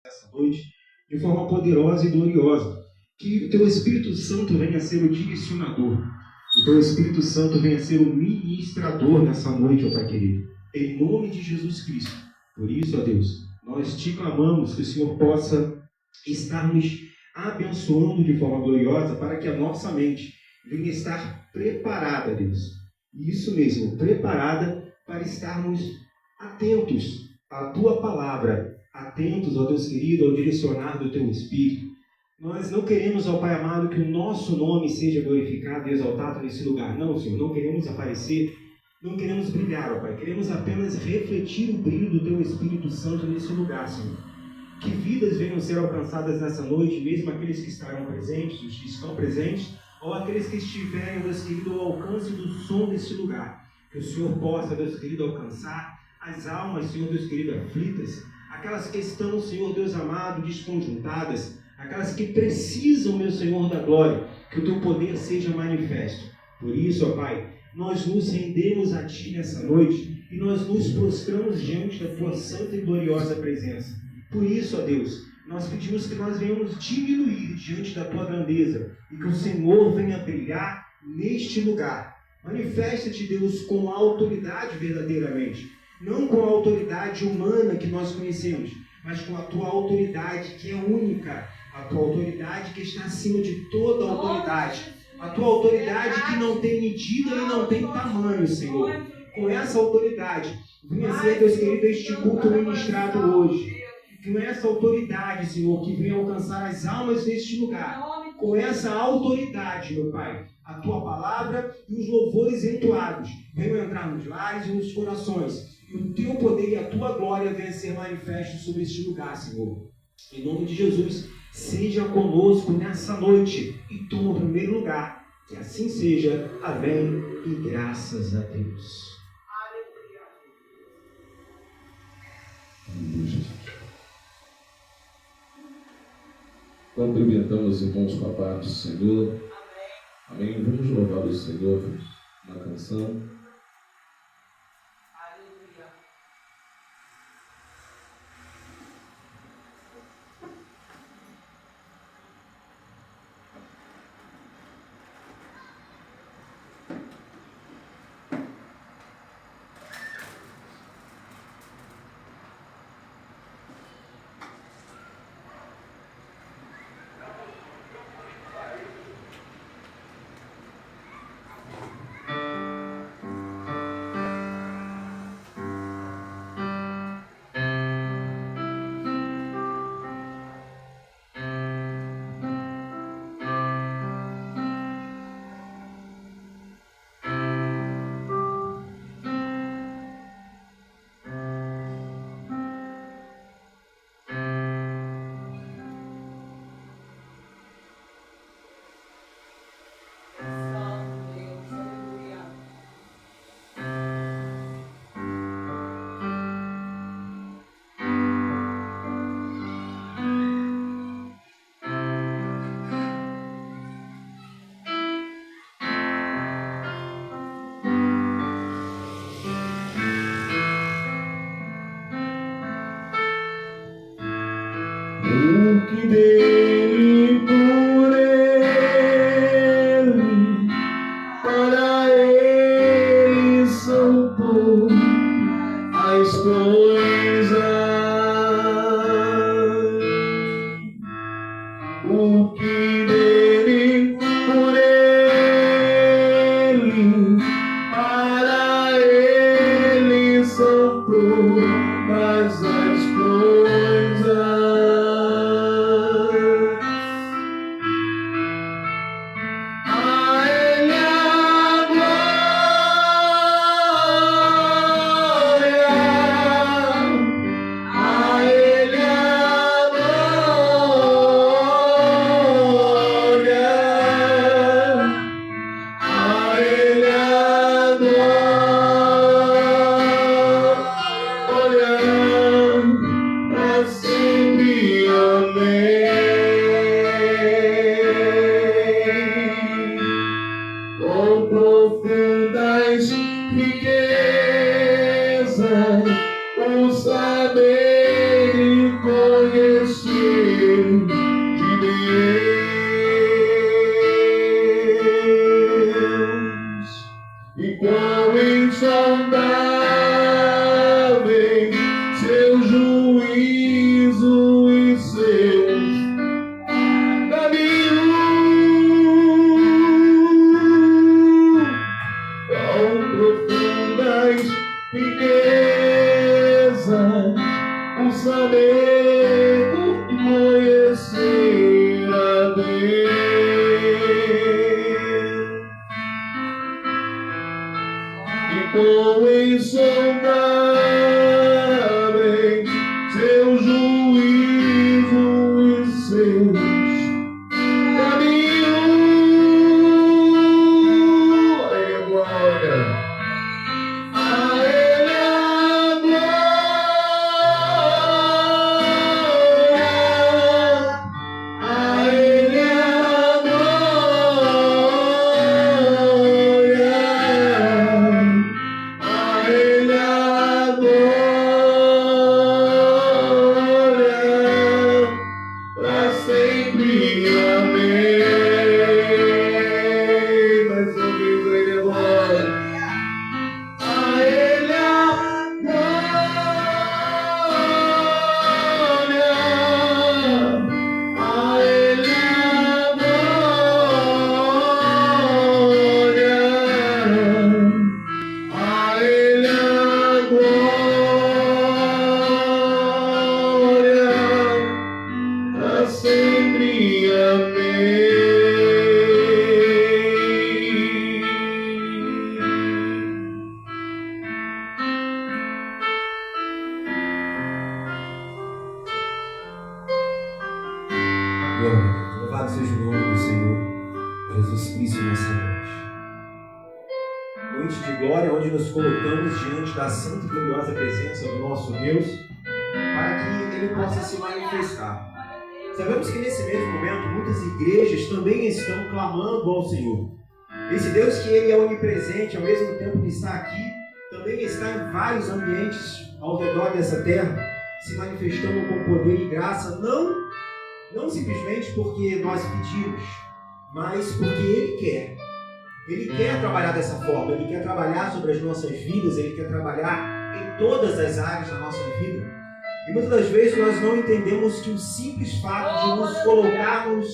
essa noite de forma poderosa e gloriosa. Que o Teu Espírito Santo venha ser o direcionador. O Teu Espírito Santo venha ser o ministrador nessa noite, ó Pai querido. Em nome de Jesus Cristo. Por isso, ó Deus, nós Te clamamos que o Senhor possa estar nos abençoando de forma gloriosa para que a nossa mente venha estar preparada, Deus. Isso mesmo, preparada para estarmos atentos à Tua palavra, atentos, ó Deus querido, ao direcionar do Teu Espírito. Nós não queremos, ó Pai amado, que o nosso nome seja glorificado e exaltado nesse lugar. Não, Senhor, não queremos aparecer, não queremos brilhar, ó Pai. Queremos apenas refletir o brilho do Teu Espírito Santo nesse lugar, Senhor. Que vidas venham ser alcançadas nessa noite, mesmo aqueles que estarão presentes, os que estão presentes, ou aqueles que estiverem, Deus querido, ao alcance do som desse lugar. Que o Senhor possa, Deus querido, alcançar as almas, Senhor, Deus querido, aflitas, aquelas que estão, Senhor, Deus amado, desconjuntadas, aquelas que precisam, meu Senhor, da glória, que o Teu poder seja manifesto. Por isso, ó Pai, nós nos rendemos a Ti nessa noite e nós nos prostramos diante da Tua santa e gloriosa presença. Por isso, ó Deus, nós pedimos que nós venhamos diminuir diante da Tua grandeza e que o Senhor venha brilhar neste lugar. Manifesta-te, Deus, com a autoridade verdadeiramente, não com a autoridade humana que nós conhecemos, mas com a Tua autoridade que é única, a Tua autoridade que está acima de toda autoridade, a Tua autoridade que não tem medida e não tem tamanho, Senhor. Com essa autoridade, venha ser, Deus querido, este culto ministrado hoje. Com essa autoridade, Senhor, que venha alcançar as almas deste lugar. Com essa autoridade, meu Pai, a Tua palavra e os louvores entoados venham entrar nos lares e nos corações. E o Teu poder e a Tua glória venham ser manifestos sobre este lugar, Senhor. Em nome de Jesus, seja conosco nessa noite e toma o primeiro lugar. Que assim seja. Amém. E graças a Deus. Cumprimentamos os irmãos com a paz do Senhor. Amém. Vamos louvar o Senhor na canção. O que dele, por ele, para ele são por as coisas. O que dele, por ele, para ele são todas as coisas. Glória a Deus. Louvado seja o nome do Senhor Jesus Cristo nessa noite. Noite de glória, onde nos colocamos diante da santa e gloriosa presença do nosso Deus, para que Ele possa se manifestar. Sabemos que nesse mesmo momento muitas igrejas também estão clamando ao Senhor. Esse Deus que Ele é onipresente, ao mesmo tempo que está aqui, também está em vários ambientes ao redor dessa terra, se manifestando com poder e graça, não simplesmente porque nós pedimos, mas porque Ele quer. Ele quer trabalhar dessa forma, Ele quer trabalhar sobre as nossas vidas, Ele quer trabalhar em todas as áreas da nossa vida. E muitas das vezes nós não entendemos que o simples fato de nos colocarmos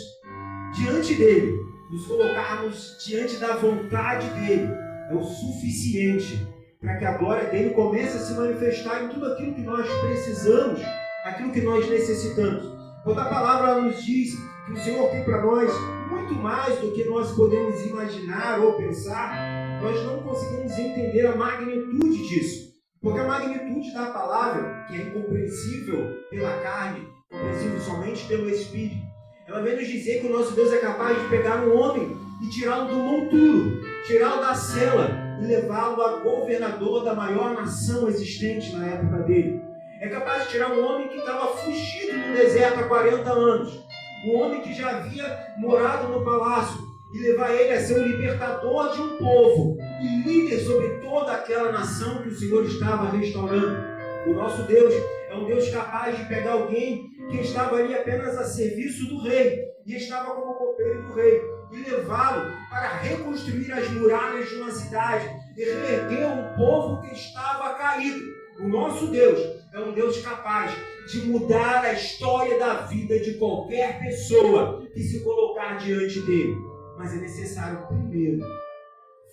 diante dEle, nos colocarmos diante da vontade dEle, é o suficiente para que a glória dEle comece a se manifestar em tudo aquilo que nós precisamos, aquilo que nós necessitamos. Quando a palavra nos diz que o Senhor tem para nós muito mais do que nós podemos imaginar ou pensar, nós não conseguimos entender a magnitude disso. Porque a magnitude da palavra, que é incompreensível pela carne, compreensível somente pelo Espírito, ela vem nos dizer que o nosso Deus é capaz de pegar um homem e tirá-lo do monturo, tirá-lo da cela e levá-lo a governador da maior nação existente na época dele. É capaz de tirar um homem que estava fugido no deserto há 40 anos, um homem que já havia morado no palácio, e levar ele a ser o libertador de um povo e líder sobre toda aquela nação que o Senhor estava restaurando. O nosso Deus é um Deus capaz de pegar alguém que estava ali apenas a serviço do rei e estava como copeiro do rei e levá-lo para reconstruir as muralhas de uma cidade e reerguer um povo que estava caído. O nosso Deus é um Deus capaz de mudar a história da vida de qualquer pessoa que se colocar diante dele. Mas é necessário primeiro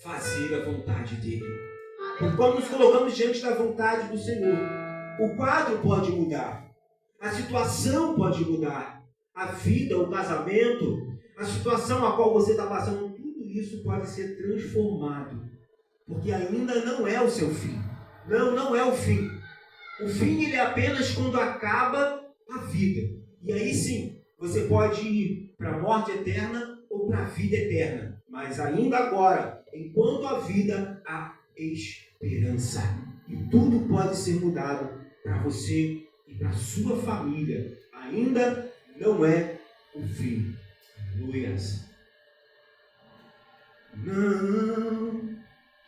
fazer a vontade dele. Porque quando nos colocamos diante da vontade do Senhor, o quadro pode mudar, a situação pode mudar, a vida, o casamento, a situação a qual você está passando, tudo isso pode ser transformado. Porque ainda não é o seu fim. Não é o fim. O fim ele é apenas quando acaba a vida. E aí sim, você pode ir para a morte eterna ou para a vida eterna. Mas ainda agora, enquanto a vida, há esperança. E tudo pode ser mudado para você e para a sua família. Ainda não é o fim. Aleluias. Não,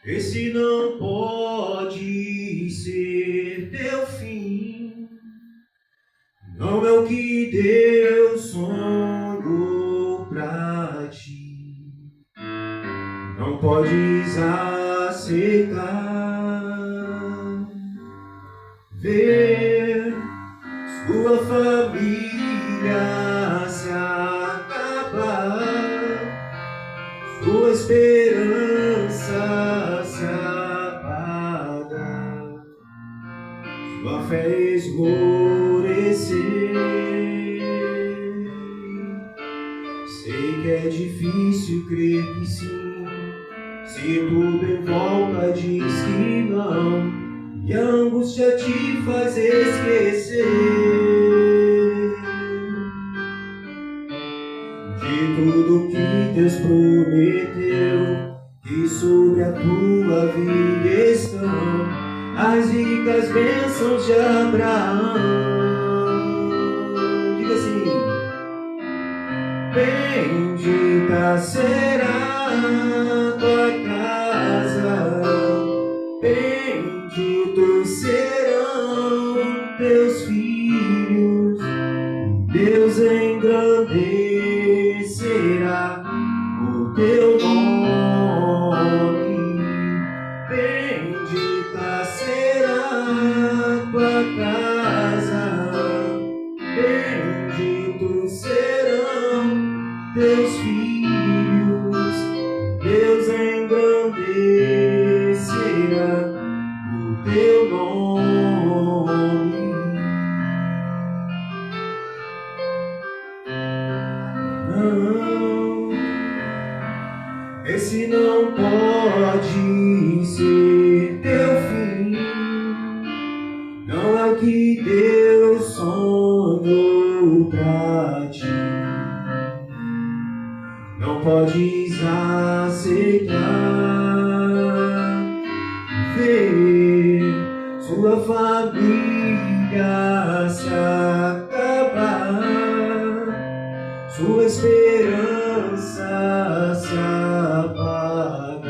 esse não pode ser teu fim. Não é o que Deus sonhou pra ti. Não podes aceitar ver sua família se acabar, sua esperança se apagar, sua fé esmorecer. Sei que é difícil crer que sim, se tudo em volta diz que não, e a angústia te faz esquecer de tudo que Deus prometeu, que sobre a tua vida estão as ricas bênçãos de Abraão. Diga assim: bendita será tua casa, benditos serão teus filhos, Deus engrandecerá o teu nome. Bendita será tua casa, benditos serão teus filhos, Deus engrandecerá o teu nome. Não, esse não pode ser teu fim. Não é o que Deus sonhou pra ti. podes aceitar ver sua família se acabar, sua esperança se apagar,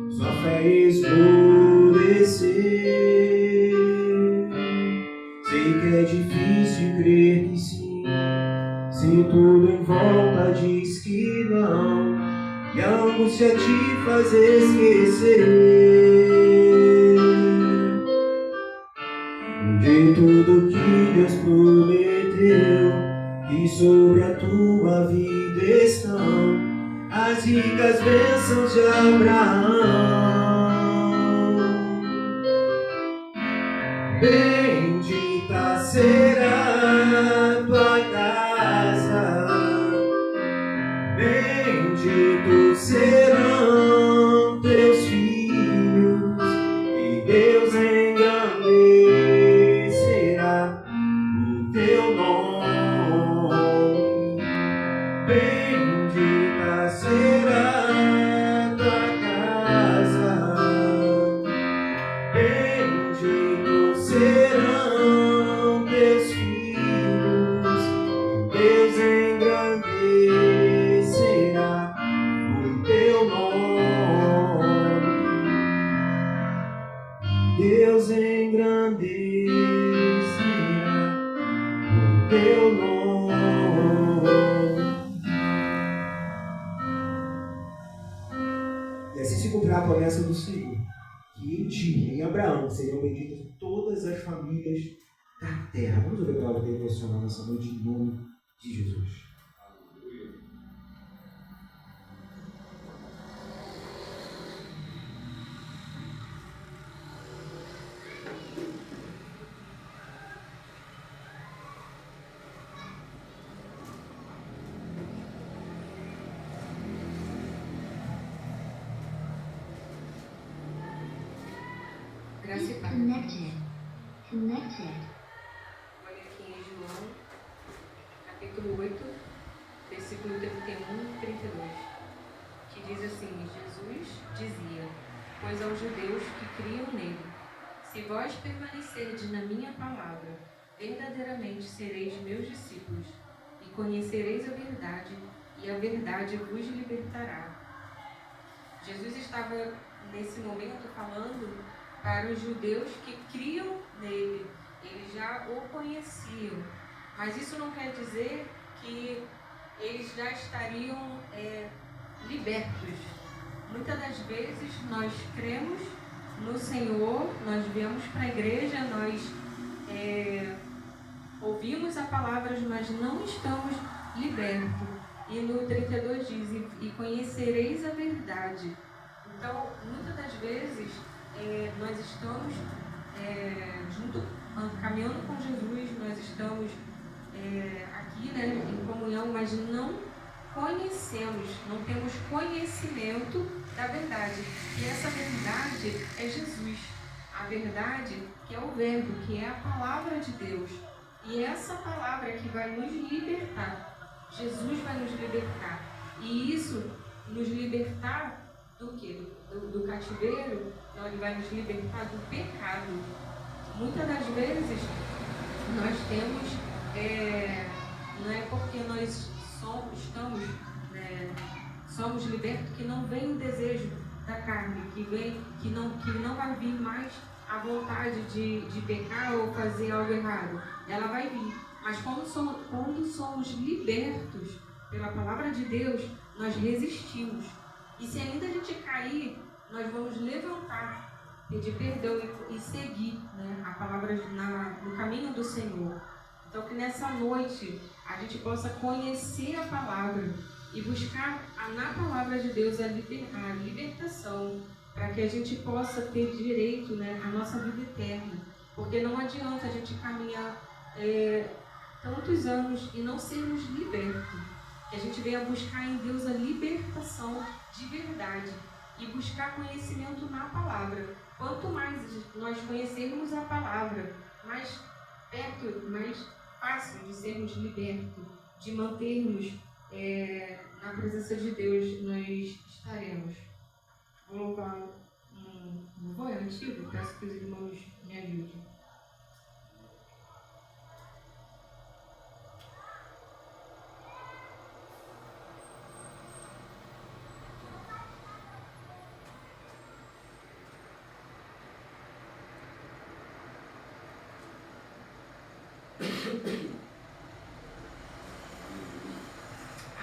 sua fé esmorecer. Sei que é difícil crer que sim, se tudo em volta diz que não, e a angústia te faz esquecer de tudo que Deus prometeu, e sobre a tua vida estão as ricas bênçãos de Abraão. Bendita será tua casa, benditos serão teus filhos, e Deus engrandecerá o teu nome. Bendita será tua casa, benditos serão teus filhos, e Deus engrandecerá o teu nome. Deus engrandecerá o teu nome. E assim se cumprirá a promessa do Senhor, que em ti, em Abraão, seriam benditas todas as famílias da terra. Vamos ouvir a palavra dele emocional nessa noite, em nome de Jesus. Graça e paz. Connected. Olha aqui em João, capítulo 8, versículo 31 e 32, que diz assim: Jesus dizia, pois aos judeus que criam nele, se vós permanecerdes na minha palavra, verdadeiramente sereis meus discípulos, e conhecereis a verdade, e a verdade vos libertará. Jesus estava nesse momento falando para os judeus que criam nele. Eles já o conheciam, mas isso não quer dizer que eles já estariam libertos. Muitas das vezes nós cremos no Senhor, nós viemos para a igreja, nós ouvimos a palavra, mas não estamos libertos. E no 32 diz, e conhecereis a verdade. Então, muitas das vezes, nós estamos caminhando com Jesus, nós estamos aqui, né, em comunhão, mas não conhecemos, não temos conhecimento da verdade. E essa verdade é Jesus. A verdade que é o Verbo, que é a palavra de Deus. E essa palavra que vai nos libertar. Jesus vai nos libertar. E isso, nos libertar do quê? Do cativeiro, não, ele vai nos libertar do pecado. Muitas das vezes, nós temos, não é porque nós somos libertos que não vem o desejo da carne, que não vai vir mais a vontade de pecar ou fazer algo errado. Ela vai vir. Mas quando somos libertos pela palavra de Deus, nós resistimos. E se ainda a gente cair, nós vamos levantar, pedir perdão e seguir, né, a palavra no caminho do Senhor. Então que nessa noite a gente possa conhecer a palavra e buscar na palavra de Deus a libertação, para que a gente possa ter direito, né, à nossa vida eterna. Porque não adianta a gente caminhar tantos anos e não sermos libertos. Que a gente venha buscar em Deus a libertação de verdade e buscar conhecimento na palavra. Quanto mais nós conhecermos a palavra, mais perto, mais fácil de sermos libertos, de mantermos na presença de Deus nós estaremos. Vou louvar um louvor antigo, peço que os irmãos me ajudem.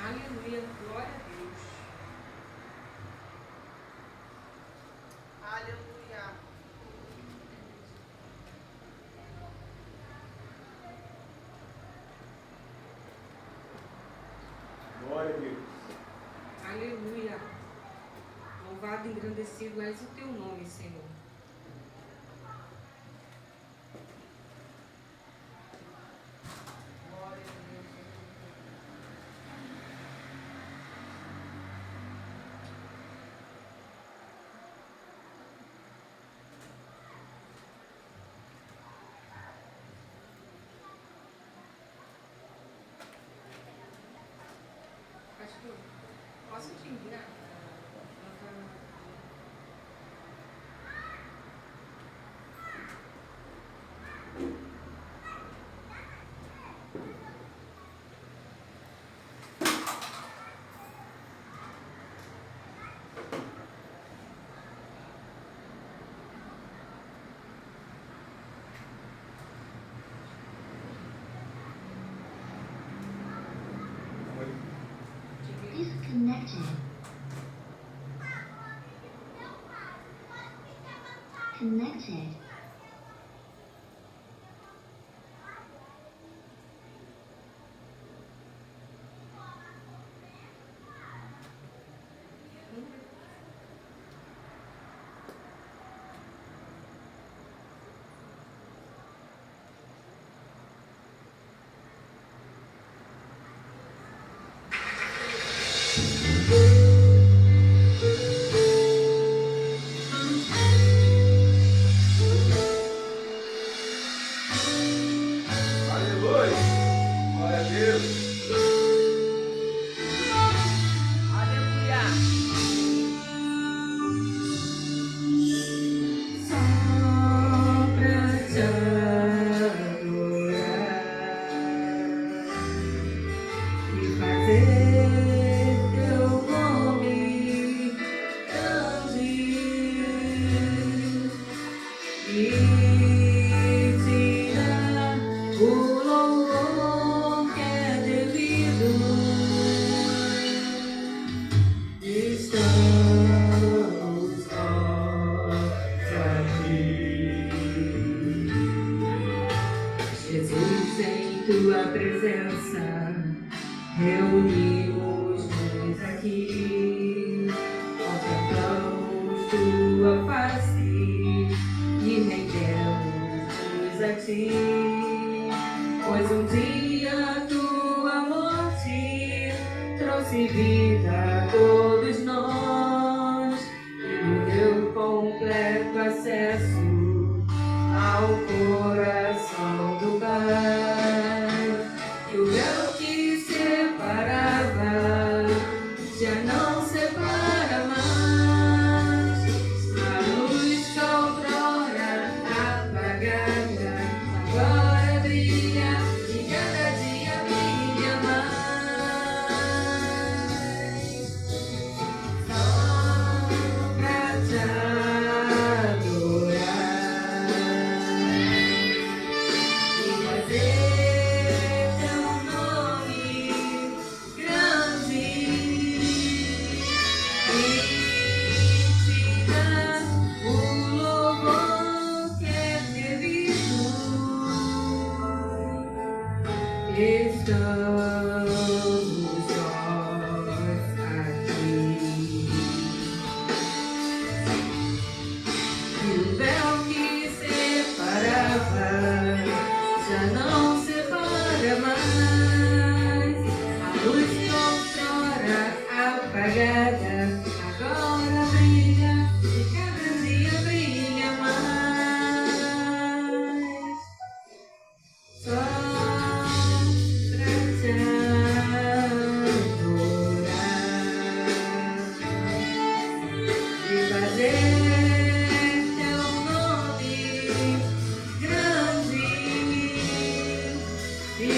Aleluia, glória a Deus. Aleluia. Glória a Deus. Aleluia. Louvado e engrandecido és o teu nome, Senhor. Glória a Deus. Pastor, posso te enviar? Disconnected. Connected. Aleluia. Glória a Deus. Aleluia. Só pra te adorar e fazer teu nome grande e te dar o louvor que é devido. Estamos nós aqui, Jesus, em tua presença, reunimos-nos aqui, contemplamos tua face e rendemos-nos a ti, pois um dia tua morte trouxe vida a todos nós e nos deu completo acesso ao coração do Pai. E o véu que separava já não separa mais. A luz que outrora apagada agora brilha e cada dia brilha mais. Só pra te adorar e fazer teu nome grande e te dar o louvor que é devido. Estamos nós aqui. E o véu que separava já não separa mais. A luz que outrora apagada agora brilha e cada dia brilha mais. Só pra te adorar Vem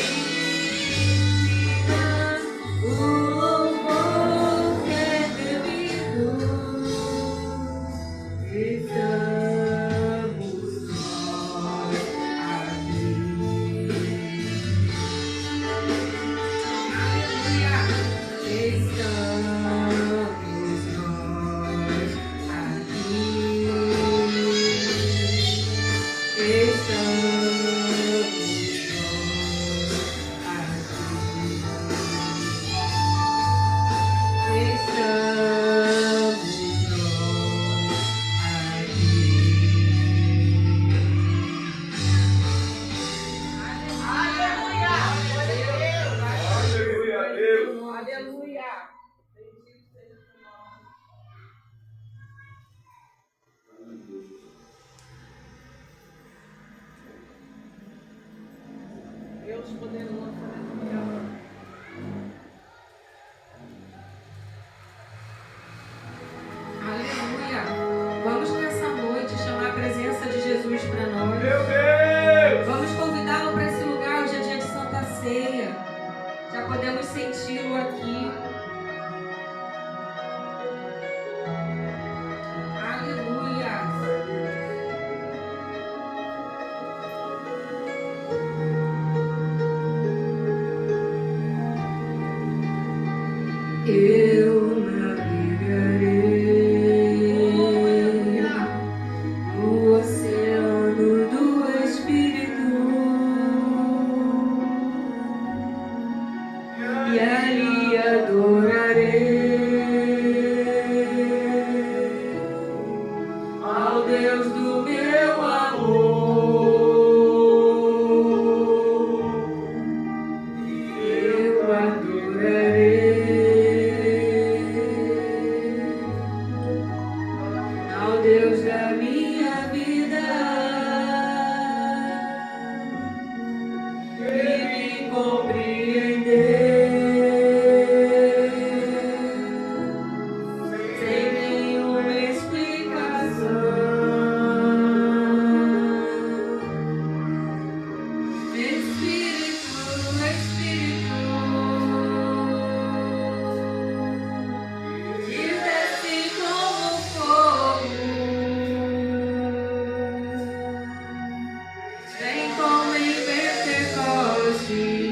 como em Pentecostes.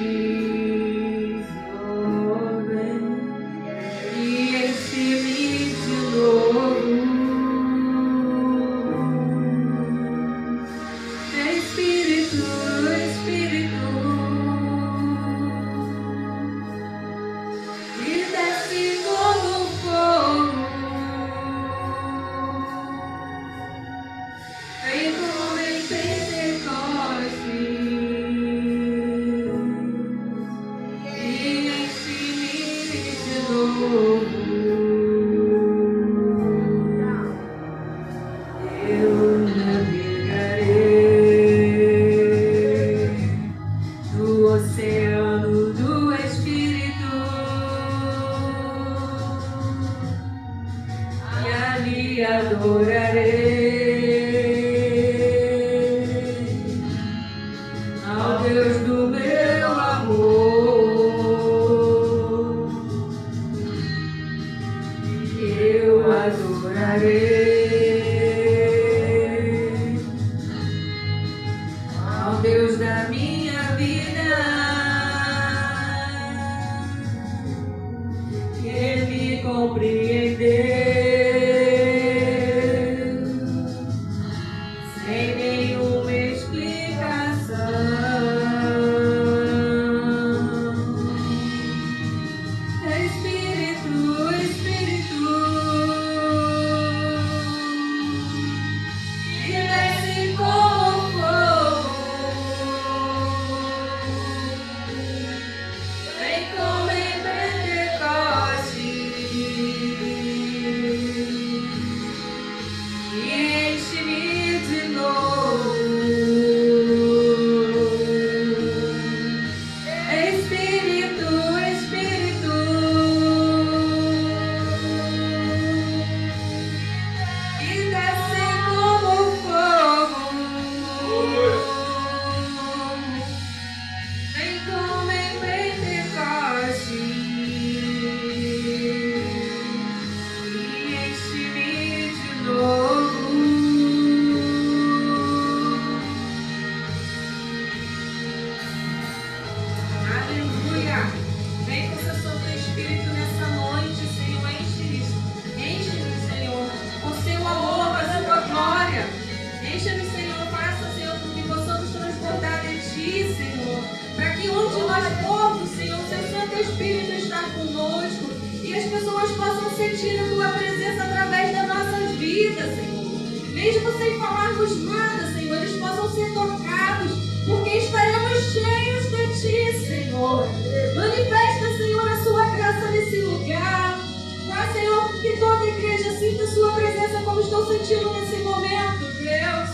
irmãos possam sentir a Tua presença através das nossas vidas, Senhor. Mesmo sem falarmos nada, Senhor, eles possam ser tocados, porque estaremos cheios de Ti, Senhor. Manifesta, Senhor, a Sua graça nesse lugar. Faz, Senhor, que toda a igreja sinta a Sua presença como estou sentindo nesse momento, Deus.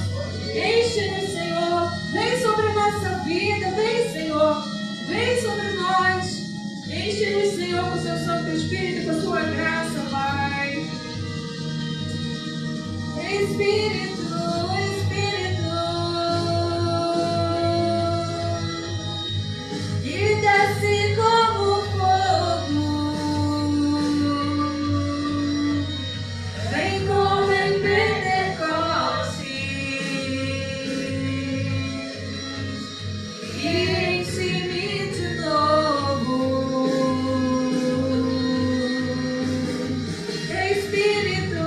Enche-nos, Senhor. Vem sobre a nossa vida. Vem, Senhor. Vem sobre nós. Enche-nos, Senhor, com o Seu Santo Espírito, com a Sua graça, Pai. Espírito, Espírito, que desce como fogo, vem como em Pentecostes, e enche-me de novo. Espírito,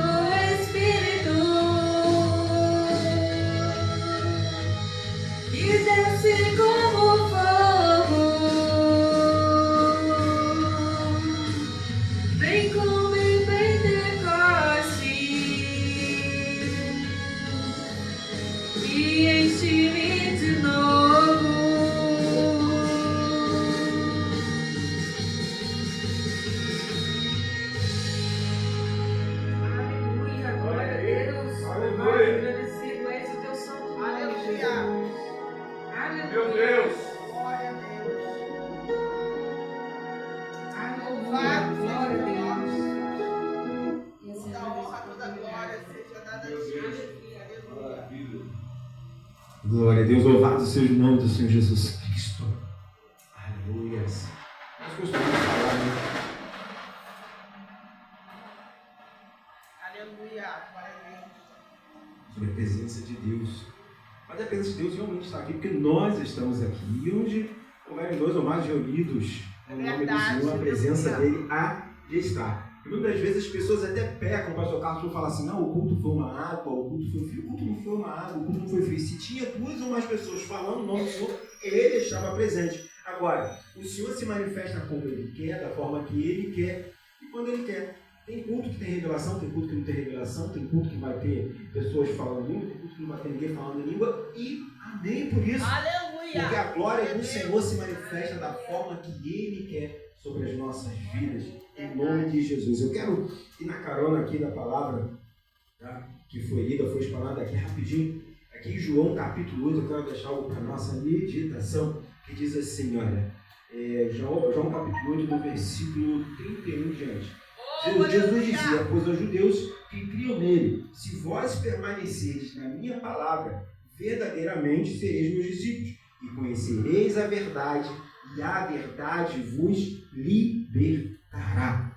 Espírito, que desce como fogo, vem como em Pentecostes, e enche-me de novo. Aleluia, glória a Deus. Louvado, agradecido és o Teu santo nome, Aleluia. Jesus. Aleluia. Meu Deus. Aleluia, glória a Deus. E assim Toda honra, toda glória seja dada a Ti. Aleluia. Glória a Deus, louvado seja o nome do Senhor Jesus Cristo. Aleluia. Nós costumamos falar, né? Aleluia. Glória a Deus. Sobre a presença de Deus. Mas a presença de Deus realmente está aqui, porque nós estamos aqui. E onde houverem dois ou mais reunidos, no nome do Senhor, a presença dele há de estar. E muitas vezes as pessoas até pecam, o pastor Carlos, por falar assim, não, o culto foi uma água, o culto foi frio. O culto não foi uma água, o culto não foi frio. Se tinha duas ou mais pessoas falando o nome do Senhor, ele estava presente. Agora, o Senhor se manifesta como ele quer, da forma que ele quer e quando ele quer. Tem culto que tem revelação, tem culto que não tem revelação, tem culto que vai ter pessoas falando língua, tem culto que não vai ter ninguém falando em língua, e amém por isso. Aleluia. Porque a glória do Senhor se manifesta da forma que Ele quer sobre as nossas vidas, em nome de Jesus. Eu quero ir na carona aqui da palavra, tá? Que foi lida, foi explanada aqui rapidinho. Aqui em João capítulo 8, eu quero deixar algo para a nossa meditação, que diz assim, olha, João capítulo 8, do versículo 31 em diante. Jesus dizia, pois aos judeus que criam nele, se vós permanecerdes na minha palavra, verdadeiramente sereis meus discípulos, e conhecereis a verdade, e a verdade vos libertará.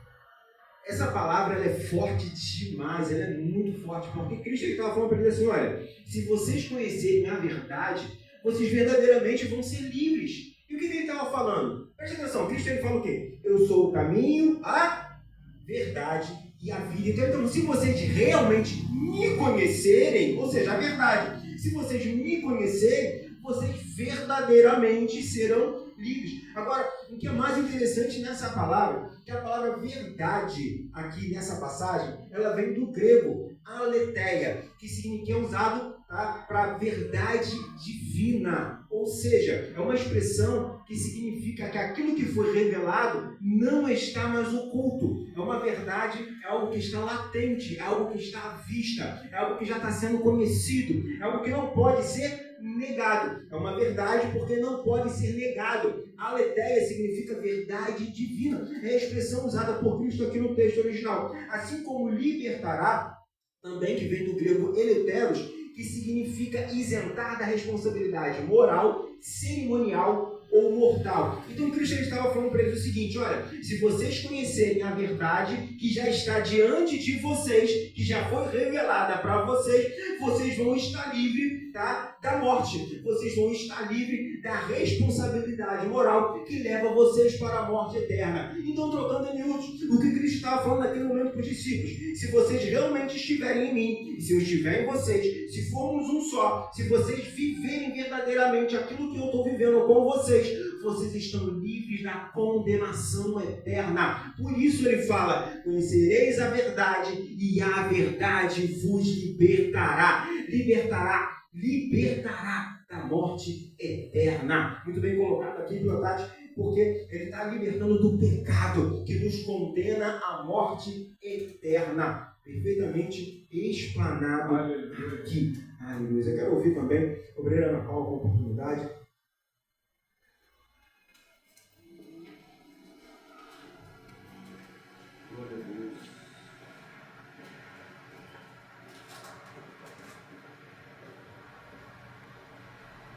Essa palavra ela é forte demais, ela é muito forte, porque Cristo estava falando para ele assim, olha, se vocês conhecerem a verdade, vocês verdadeiramente vão ser livres. E o que ele estava falando? Presta atenção, Cristo ele fala o quê? Eu sou o caminho, a verdade e a vida. Então, se vocês realmente me conhecerem, ou seja, a verdade, se vocês me conhecerem, vocês verdadeiramente serão livres. Agora, o que é mais interessante nessa palavra, que a palavra verdade, aqui nessa passagem, ela vem do grego aletheia, que significa, é usado para verdade divina. Ou seja, é uma expressão que significa que aquilo que foi revelado não está mais oculto. É uma verdade, é algo que está latente, é algo que está à vista, é algo que já está sendo conhecido, é algo que não pode ser negado. É uma verdade porque não pode ser negado. Aletheia significa verdade divina. É a expressão usada por Cristo aqui no texto original. Assim como libertará, também que vem do grego eleteros, que significa isentar da responsabilidade moral, cerimonial ou mortal. Então Cristo estava falando para eles o seguinte, olha, se vocês conhecerem a verdade que já está diante de vocês, que já foi revelada para vocês, vocês vão estar livres, tá, da morte. Vocês vão estar livres da responsabilidade moral que leva vocês para a morte eterna. Então, trocando em miúdos, o que Cristo estava falando naquele momento para os discípulos, se vocês realmente estiverem em mim, e se eu estiver em vocês, se formos um só, se vocês viverem verdadeiramente aquilo que eu estou vivendo com vocês, vocês estão livres da condenação eterna. Por isso ele fala: conhecereis a verdade e a verdade vos libertará. Libertará da morte eterna. Muito bem colocado aqui, Tati, porque ele está libertando do pecado que nos condena à morte eterna. Perfeitamente explanado aqui. Aleluia. Eu quero ouvir também a obreira Ana Paula com oportunidade. Glória a Deus.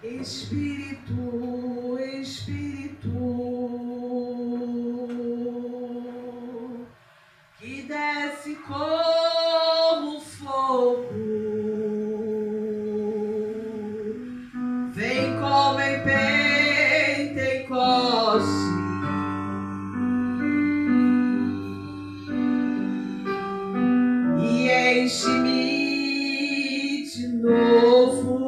Espírito, Espírito, que desce como fogo, vem como em Pentecoste, e enche-me de novo.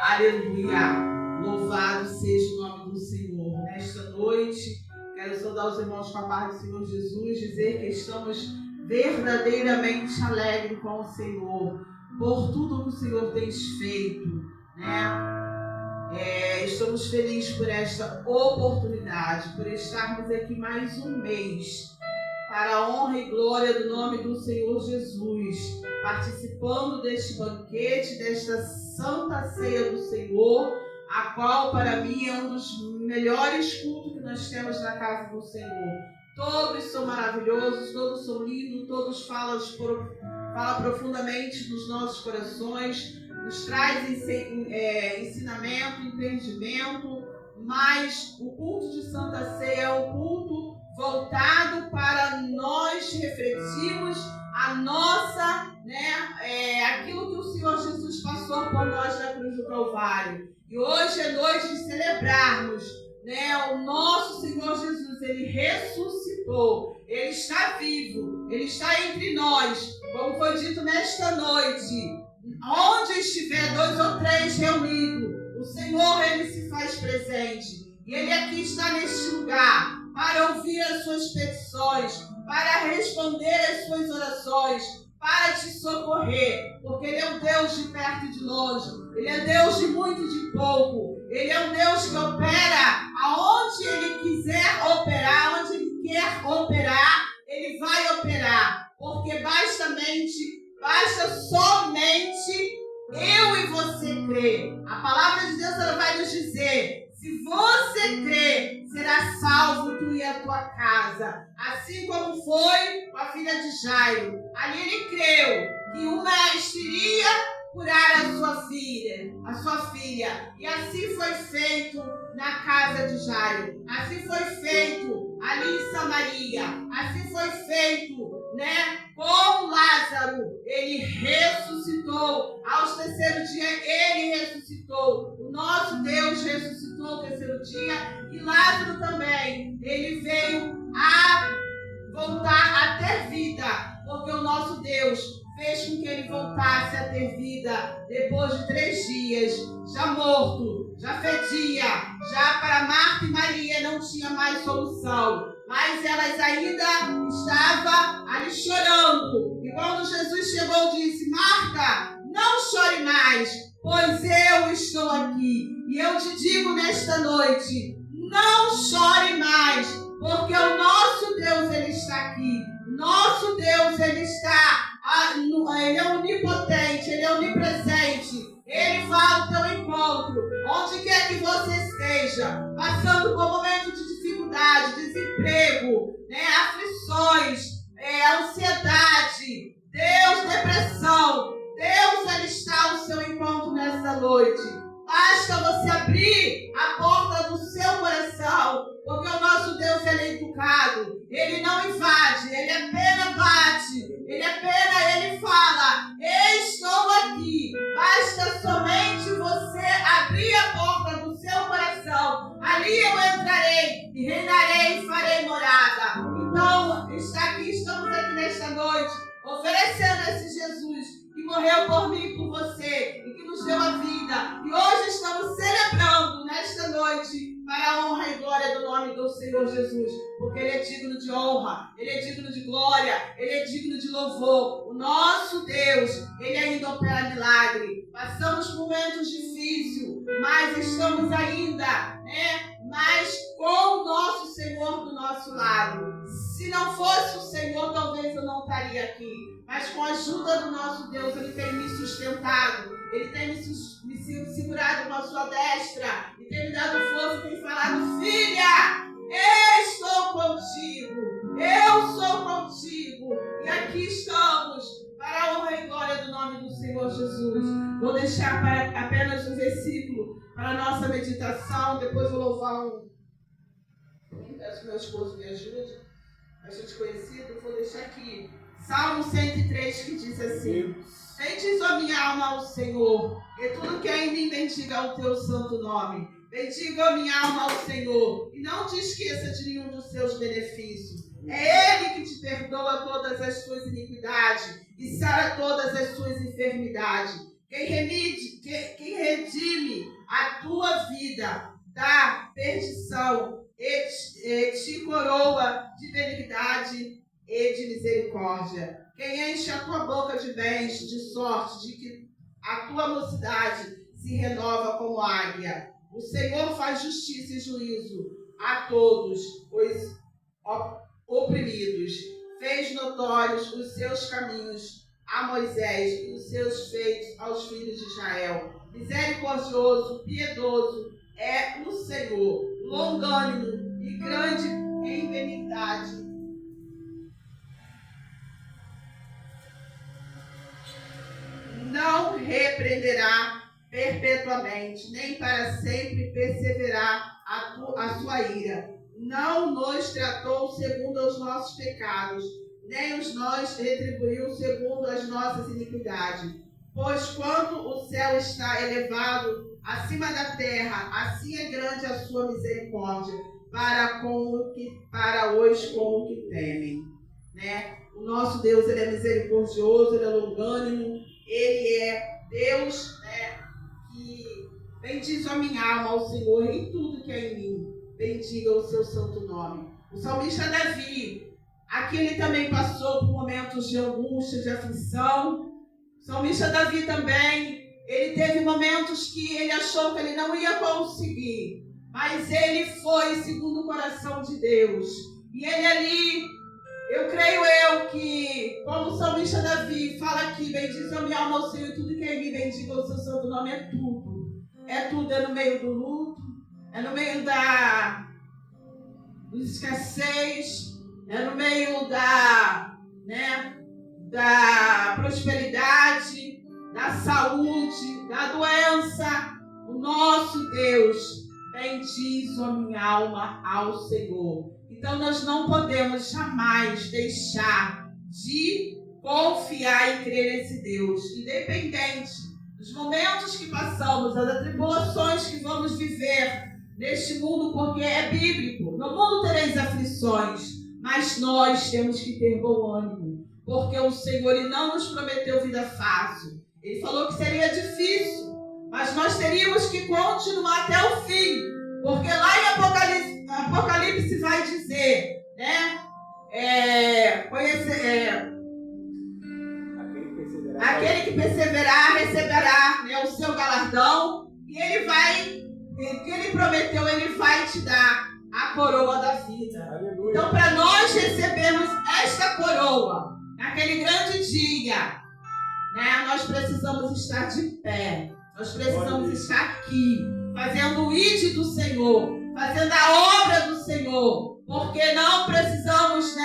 Aleluia! Louvado seja o nome do Senhor. Nesta noite, quero saudar os irmãos com a paz do Senhor Jesus, dizer que estamos verdadeiramente alegres com o Senhor, por tudo que o Senhor tem feito, né? Estamos felizes por esta oportunidade, por estarmos aqui mais um mês, para a honra e glória do nome do Senhor Jesus, participando deste banquete, desta Santa Ceia do Senhor, a qual para mim é um dos melhores cultos que nós temos na casa do Senhor. Todos são maravilhosos, todos são lindos, todos falam profundamente nos nossos corações, nos traz ensinamento, entendimento, mas o culto de Santa Ceia é um culto voltado para nós refletirmos a nossa, aquilo que o Senhor Jesus passou por nós na cruz do Calvário. E hoje é noite de celebrarmos, o nosso Senhor Jesus. Ele ressuscitou, Ele está vivo, Ele está entre nós, como foi dito nesta noite. Onde estiver 2 ou 3 reunidos, o Senhor, Ele se faz presente. E Ele aqui está neste lugar para ouvir as suas petições, para responder as suas orações, para te socorrer, porque Ele é um Deus de perto e de longe, Ele é Deus de muito e de pouco, Ele é um Deus que opera aonde Ele quiser operar, onde Ele quer operar, Ele vai operar, porque basta somente eu e você crer. A palavra de Deus, ela vai nos dizer: se você crer, será salvo tu e a tua casa. Assim como foi com a filha de Jairo. Ali ele creu que o mestre iria curar a sua filha. E assim foi feito na casa de Jairo. Assim foi feito ali em Samaria. Assim foi feito, com Lázaro. Ele ressuscitou. Aos terceiros dias, ele ressuscitou. O nosso Deus ressuscitou ao terceiro dia. E Lázaro também. Ele veio a voltar a ter vida. Porque o nosso Deus fez com que ele voltasse a ter vida depois de 3 dias, já morto, já fedia, já para Marta e Maria não tinha mais solução, mas elas ainda estavam ali chorando. E quando Jesus chegou, disse: Marta, não chore mais, pois eu estou aqui. E eu te digo nesta noite, não chore mais, porque o nosso Deus, ele está aqui. Nosso Deus, ele está, ele é onipotente, ele é onipresente. Ele vai ao teu encontro, onde quer que você esteja, passando por momentos de dificuldade, desemprego, aflições, ansiedade, depressão. Deus, ele está ao seu encontro nessa noite. Basta você não, porque o nosso Deus ele é educado, ele não invade, ele apenas bate, ele fala, estou aqui, basta somente você abrir a porta do seu coração, ali eu entrarei e reinarei e farei morada. Então, estamos aqui nesta noite, oferecendo esse Jesus que morreu por mim e por você, e que nos deu a vida, e hoje estamos celebrando nesta noite, para a honra e glória do nome do Senhor Jesus, porque Ele é digno de honra, Ele é digno de glória, Ele é digno de louvor. O nosso Deus, Ele ainda opera milagre. Passamos momentos difíceis, mas estamos ainda, mas com o nosso Senhor do nosso lado. Se não fosse o Senhor, talvez eu não estaria aqui, mas com a ajuda do nosso Deus, Ele tem me sustentado, Ele tem me segurado com a sua destra e tem me dado força, tem falado, filha, estou contigo, eu sou contigo. E aqui estamos para a honra e glória do nome do Senhor Jesus. Vou deixar apenas um versículo para a nossa meditação, depois vou louvar peço que meu esposo me ajude, bastante conhecido, vou deixar aqui. Salmo 103 que diz assim: bendiz a minha alma ao Senhor, e tudo que é em mim bendiga o teu santo nome. Bendiga a minha alma ao Senhor, e não te esqueça de nenhum dos seus benefícios. É Ele que te perdoa todas as suas iniquidades e sara todas as suas enfermidades. Quem redime a tua vida da perdição e te coroa de benignidade e de misericórdia. Quem enche a tua boca de bens, de sorte, de que a tua mocidade se renova como águia. O Senhor faz justiça e juízo a todos os oprimidos. Fez notórios os seus caminhos a Moisés e os seus feitos aos filhos de Israel. Misericordioso, piedoso é o Senhor, longânimo e grande em benignidade. Não repreenderá perpetuamente, nem para sempre perseverar a sua ira. Não nos tratou segundo os nossos pecados, nem os nós retribuiu segundo as nossas iniquidades. Pois quanto o céu está elevado acima da terra, assim é grande a sua misericórdia para os com o que temem. O nosso Deus, Ele é misericordioso, Ele é longânimo, Ele é Deus, que bendiz a minha alma ao Senhor em tudo que é em mim. Bendiga o seu santo nome. O salmista Davi, aqui ele também passou por momentos de angústia, de aflição. O salmista Davi também, ele teve momentos que ele achou que ele não ia conseguir, mas ele foi segundo o coração de Deus. E ele ali, eu creio que, como o salmista Davi fala aqui, bendiz a minha alma ao Senhor e tudo que é em mim, bendiga o seu santo nome, é tudo. É tudo, é no meio do luto, é no meio da escassez, é no meio da prosperidade, da saúde, da doença. O nosso Deus bendiz a minha alma ao Senhor. Então nós não podemos jamais deixar de confiar e crer nesse Deus, independente dos momentos que passamos, das atribulações que vamos viver neste mundo, porque é bíblico. No mundo tereis aflições, mas nós temos que ter bom ânimo, porque o Senhor Ele não nos prometeu vida fácil. Ele falou que seria difícil, mas nós teríamos que continuar até o fim, porque lá em Apocalipse vai dizer, aquele que perseverar receberá o seu galardão, e o que ele prometeu, ele vai te dar a coroa da vida. Aleluia. Então, para nós recebermos esta coroa, naquele grande dia, nós precisamos estar de pé, nós precisamos estar aqui, fazendo o ID do Senhor, fazendo a obra do Senhor, porque não precisamos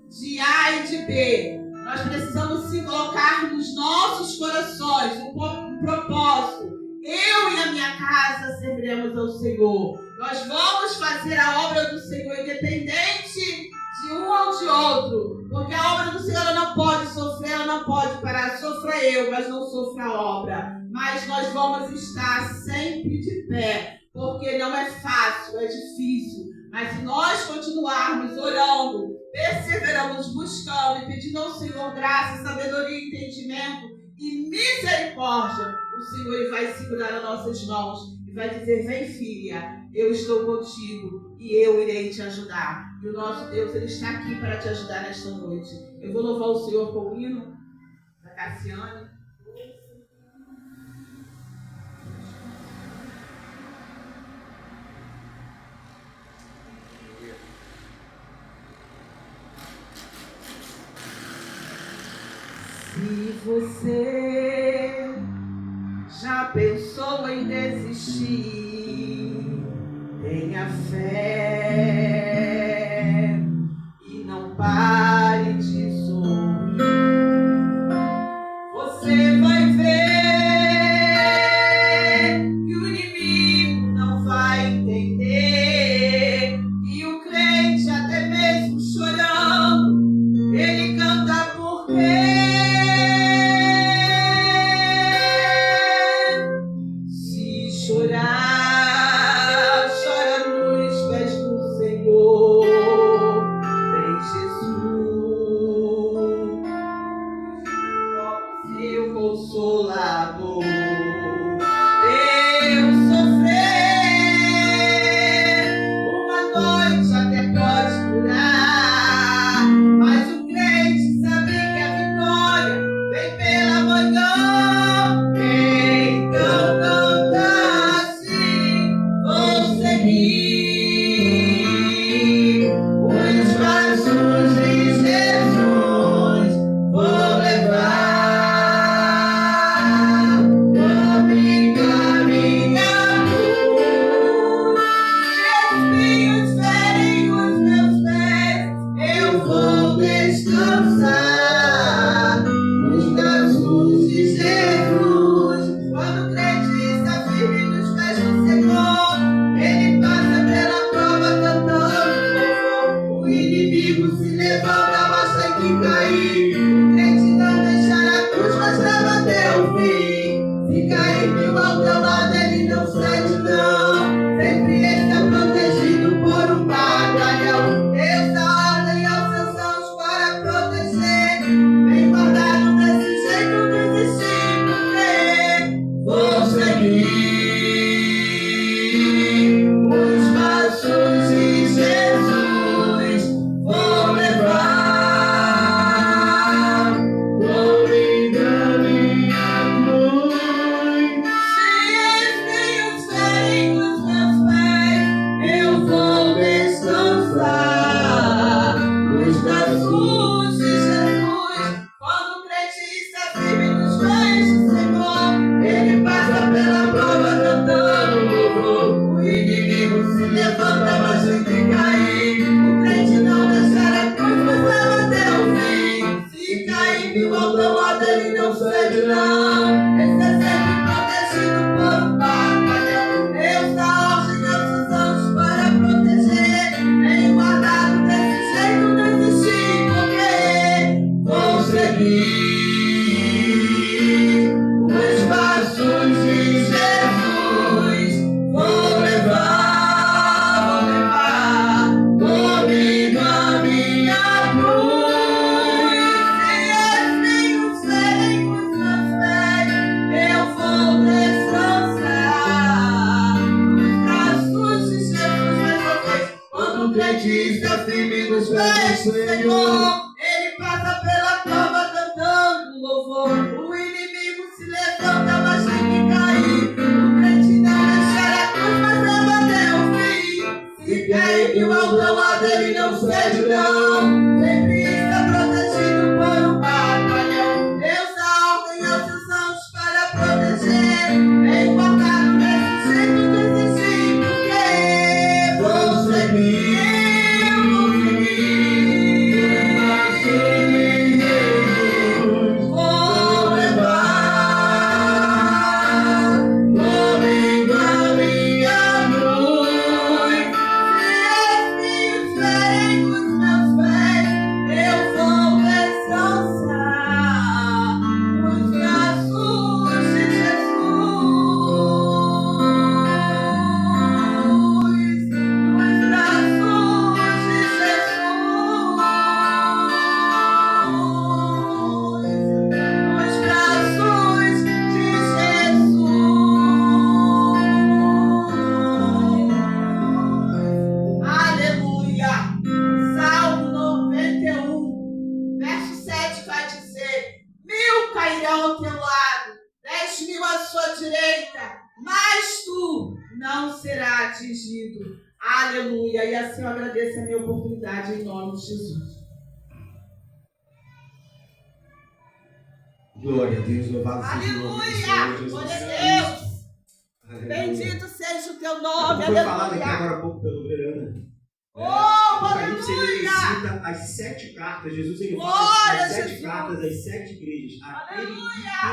de A e de B. Nós precisamos se colocar nos nossos corações um propósito Eu e a minha casa serviremos ao Senhor. Nós vamos fazer a obra do Senhor, independente de um ou de outro. Porque a obra do Senhor ela não pode sofrer, ela não pode parar. Sofra eu, mas não sofra a obra. Mas nós vamos estar sempre de pé. Porque não é fácil, é difícil. Mas se nós continuarmos orando, perseveramos buscando e pedindo ao Senhor graça, sabedoria, entendimento e misericórdia, o Senhor ele vai segurar as nossas mãos e vai dizer: vem, filha, eu estou contigo e eu irei te ajudar. E o nosso Deus ele está aqui para te ajudar nesta noite. Eu vou louvar o Senhor com o hino da Cassiane. Se você já pensou em desistir, tenha fé e não pare de sorrir. Você vai ver que o inimigo não vai entender, que o crente até mesmo chorando, ele canta porque chorar, chora nos pés do Senhor, em Jesus, seu consolador. Eu sofrer, uma noite até pode durar, mas o crente sabe que a vitória vem pela manhã. Então canta assim, vou seguir os passos de Jesus, vou levar, vou me caminhar por espinhos ferem os meus pés, eu vou descansar nos braços de Jesus. Quando o crente está firme nos pés do Senhor, ele passa pela prova cantando louvor. O inimigo se levanta, mas tem que cair. O crente não deixará a cruz, mas leva até o fim. Se cair mil ao teu lado, ele não cede não. Sempre está protegido por um batalhão. Deus dá ordem aos seus anjos para proteger. Bem guardado desse jeito, desistir porque vou seguir os passos de Jesus, vou levar, vou me caminhar cruz. Se espinhos ferem os meus pés, eu vou descansar nos braços de Jesus. Quando o crente está firme nos pés do Senhor, ele passa pela prova cantando louvor. O inimigo se levanta, mas tem que cair. O crente não deixará a cruz, mas leva até o fim. Se cair mil ao teu lado, ele não cede não. Está sempre protegido por um batalhão. Deus dá ordem aos seus anjos para proteger. Bem guardado desse jeito, desistir porque vou seguir os passos de Jesus, vou levar, vou me caminhar cruz. Se espinhos ferem os meus pés, eu vou descansar nos braços de Jesus. Mais uma vez, quando o crente está firme nos pés do Senhor, ele passa pela prova cantando louvor. O inimigo se levanta, mas tem que cair. O crente não deixará a cruz, mas leva até o fim. Se cair mil ao teu lado, ele não cede não. Sempre está protegido por um batalhão. Deus dá ordem aos seus anjos para proteger. Bem guardado desse jeito, desistir porque vou seguir. Vou levar, vou não será atingido. Aleluia. E assim eu agradeço a minha oportunidade em nome de Jesus. Glória a Deus, louvado seja o nome do Senhor Aleluia. Jesus. Glória a Deus. Aleluia. Bendito seja o teu nome. Foi falado aqui Aleluia. agora há pouco pelo Verana. Oh, Apocalipse, ele aleluia. cita as 7 cartas. Jesus ele Glória fala a as 7 Jesus. cartas das 7 igrejas. Aquele que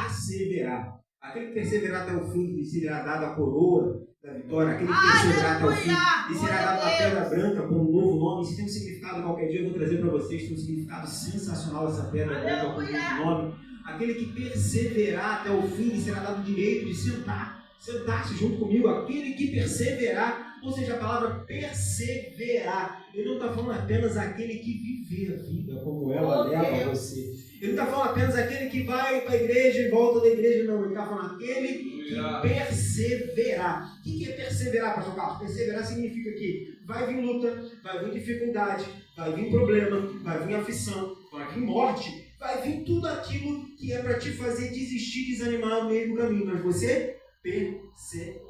perseverar. Aquele que perseverar até o fim, lhe será dada a coroa da vitória. Aquele que perseverar até o fim, lhe será dada a pedra branca com um novo nome. Isso tem um significado, qualquer dia eu vou trazer para vocês. Tem um significado sensacional essa pedra branca com um novo nome. Aquele que perseverar até o fim, lhe será dado o direito de sentar-se junto comigo. Aquele que perseverar, ou seja, a palavra perseverar, ele não está falando apenas aquele que viver a vida como ela leva a você. Ele não está falando apenas aquele que vai para a igreja e volta da igreja, não. Ele está falando aquele que perseverar. O que é perseverar, pastor Carlos? Perseverar significa que vai vir luta, vai vir dificuldade, vai vir problema, vai vir aflição, vai vir morte, vai vir tudo aquilo que é para te fazer desistir, desanimar no meio do caminho. Mas você persevera.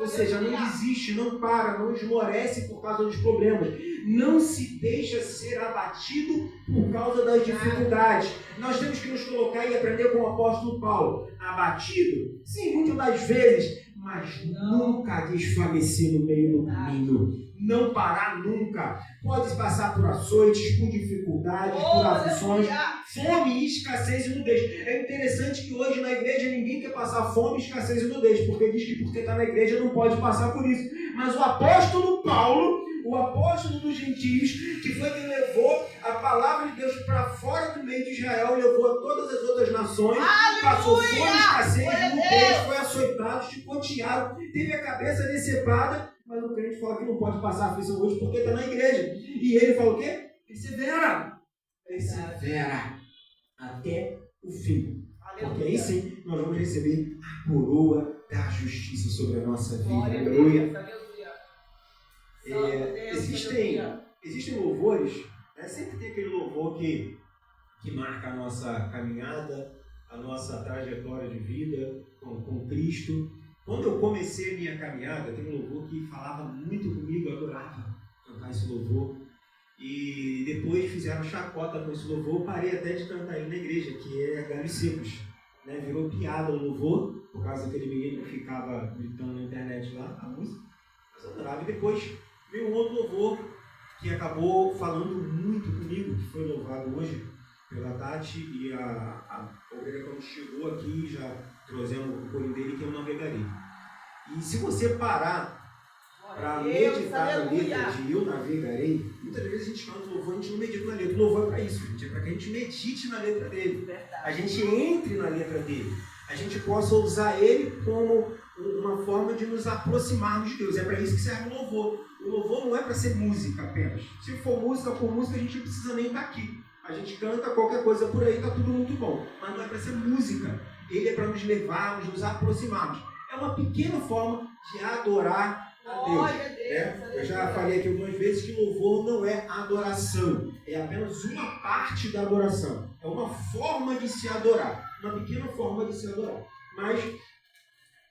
Ou seja, não desiste, não para, não esmorece por causa dos problemas. Não se deixa ser abatido por causa das dificuldades. Nós temos que nos colocar e aprender com o apóstolo Paulo. Abatido? Sim, muitas das vezes, mas nunca desfalecer no meio do caminho. Não parar nunca. Pode passar por açoites, por dificuldades, por aflições, fome, escassez e nudez. É interessante que hoje na igreja ninguém quer passar fome, escassez e nudez, porque diz que porque está na igreja não pode passar por isso. Mas o apóstolo Paulo, o apóstolo dos gentios, que foi quem levou a palavra de Deus para fora do meio de Israel, levou a todas as outras nações, passou fome, escassez e nudez, foi açoitado, chicoteado, teve a cabeça decepada. Mas o crente fala que não pode passar aflição hoje porque está na igreja. E ele fala o quê? Persevera. Persevera até o fim. Porque aí sim nós vamos receber a coroa da justiça sobre a nossa vida. Aleluia. Existem louvores, né? Sempre tem aquele louvor que marca a nossa caminhada, a nossa trajetória de vida com Cristo. Quando eu comecei a minha caminhada, tem um louvor que falava muito comigo, eu adorava cantar esse louvor. E depois fizeram chacota com esse louvor, eu parei até de cantar ele na igreja, que é Galhos Secos. Né? Virou piada o louvor, por causa daquele menino que ficava gritando na internet lá, a música. Mas eu adorava. E depois veio um outro louvor que acabou falando muito comigo, que foi louvado hoje pela Tati e a ovelha quando chegou aqui, já trouxemos o corinho dele, que eu navegarei. E se você parar para meditar na letra de Eu Navegarei, muitas vezes a gente canta o louvor, a gente não medita na letra. O louvor é para isso, gente, é para que a gente medite na letra dele. A gente entre na letra dele. A gente possa usar ele como uma forma de nos aproximarmos de Deus. É para isso que serve o louvor. O louvor não é para ser música apenas. Se for música, por música, a gente não precisa nem estar aqui. A gente canta qualquer coisa por aí, está tudo muito bom. Mas não é para ser música. Ele é para nos levarmos, nos aproximarmos. É uma pequena forma de adorar a Deus. Né? Eu já falei aqui algumas vezes que louvor não é adoração. É apenas uma parte da adoração. É uma forma de se adorar. Uma pequena forma de se adorar. Mas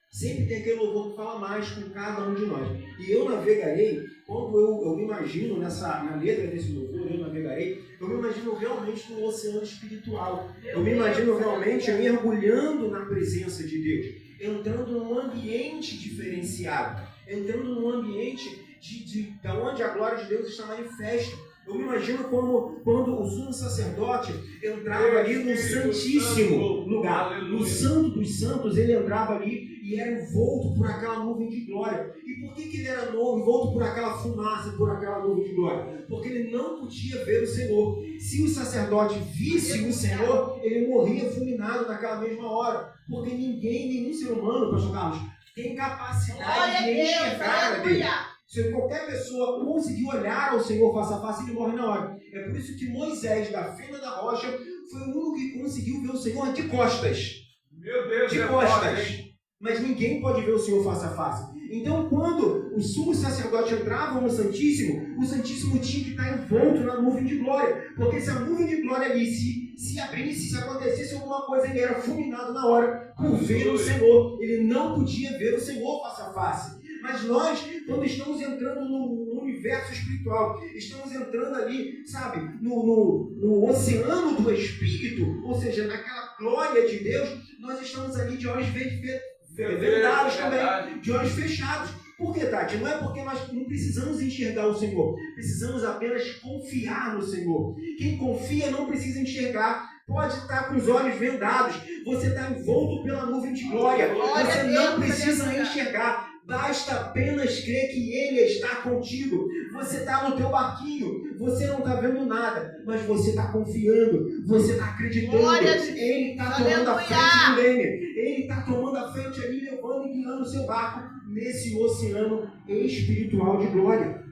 sempre tem aquele louvor que fala mais com cada um de nós. E eu navegarei, quando eu me imagino na letra desse louvor, eu navegarei, eu me imagino realmente no oceano espiritual. Eu me imagino realmente mergulhando na presença de Deus, entrando num ambiente diferenciado, entrando num ambiente de onde a glória de Deus está manifesta. Eu me imagino como quando o sumo sacerdote entrava ali no santíssimo lugar, no santo dos santos, ele entrava ali e era envolto por aquela nuvem de glória. E por que ele era envolto por aquela fumaça, por aquela nuvem de glória? Porque ele não podia ver o Senhor. Se o sacerdote visse o Senhor, ele morria fulminado naquela mesma hora. Porque nenhum ser humano, pastor Carlos, tem capacidade de enxergar a Deus. Se qualquer pessoa conseguir olhar ao Senhor face a face, ele morre na hora. É por isso que Moisés, da fenda da rocha, foi o único que conseguiu ver o Senhor de costas. Meu Deus, de costas. Mas ninguém pode ver o Senhor face a face. Então, quando o sumo sacerdote entrava no Santíssimo, o Santíssimo tinha que estar envolto na nuvem de glória. Porque se a nuvem de glória ali se abrisse, se acontecesse alguma coisa, ele era fulminado na hora por ver o Senhor. Ele não podia ver o Senhor face a face. Mas nós, quando estamos entrando no universo espiritual, estamos entrando ali, sabe, no oceano do Espírito, ou seja, naquela glória de Deus, nós estamos ali de olhos vendados também, de olhos fechados. Por que, Tati? Não é porque nós não precisamos enxergar o Senhor, precisamos apenas confiar no Senhor. Quem confia não precisa enxergar. Pode estar com os olhos vendados, você está envolto pela nuvem de glória, você não precisa enxergar, basta apenas crer que Ele está contigo. Você está no teu barquinho, você não está vendo nada, mas você está confiando, você está acreditando. Ele está tomando a frente do leme, Ele está tomando a frente ali, levando e guiando o seu barco nesse oceano espiritual de glória.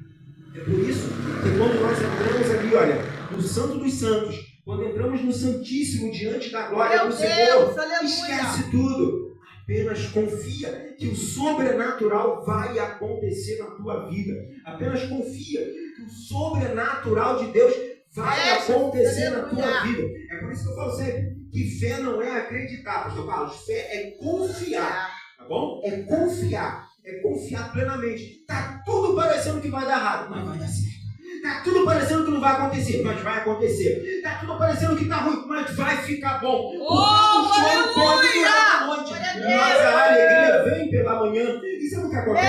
É por isso que quando nós entramos ali, olha, no Santo dos Santos, quando entramos no Santíssimo diante da glória do Senhor, esquece tudo. Apenas confia que o sobrenatural vai acontecer na tua vida. Apenas confia que o sobrenatural de Deus vai acontecer na tua vida. É por isso que eu falo sempre que fé não é acreditar, pastor Carlos. Fé é confiar, tá bom? É confiar plenamente. Tá tudo parecendo que vai dar errado, mas vai dar certo. Tá tudo parecendo que não vai acontecer, mas vai acontecer. Tá tudo parecendo que tá ruim, mas vai ficar bom. O choro pode durar a noite, mas a alegria vem pela manhã. E sabe o que acontece?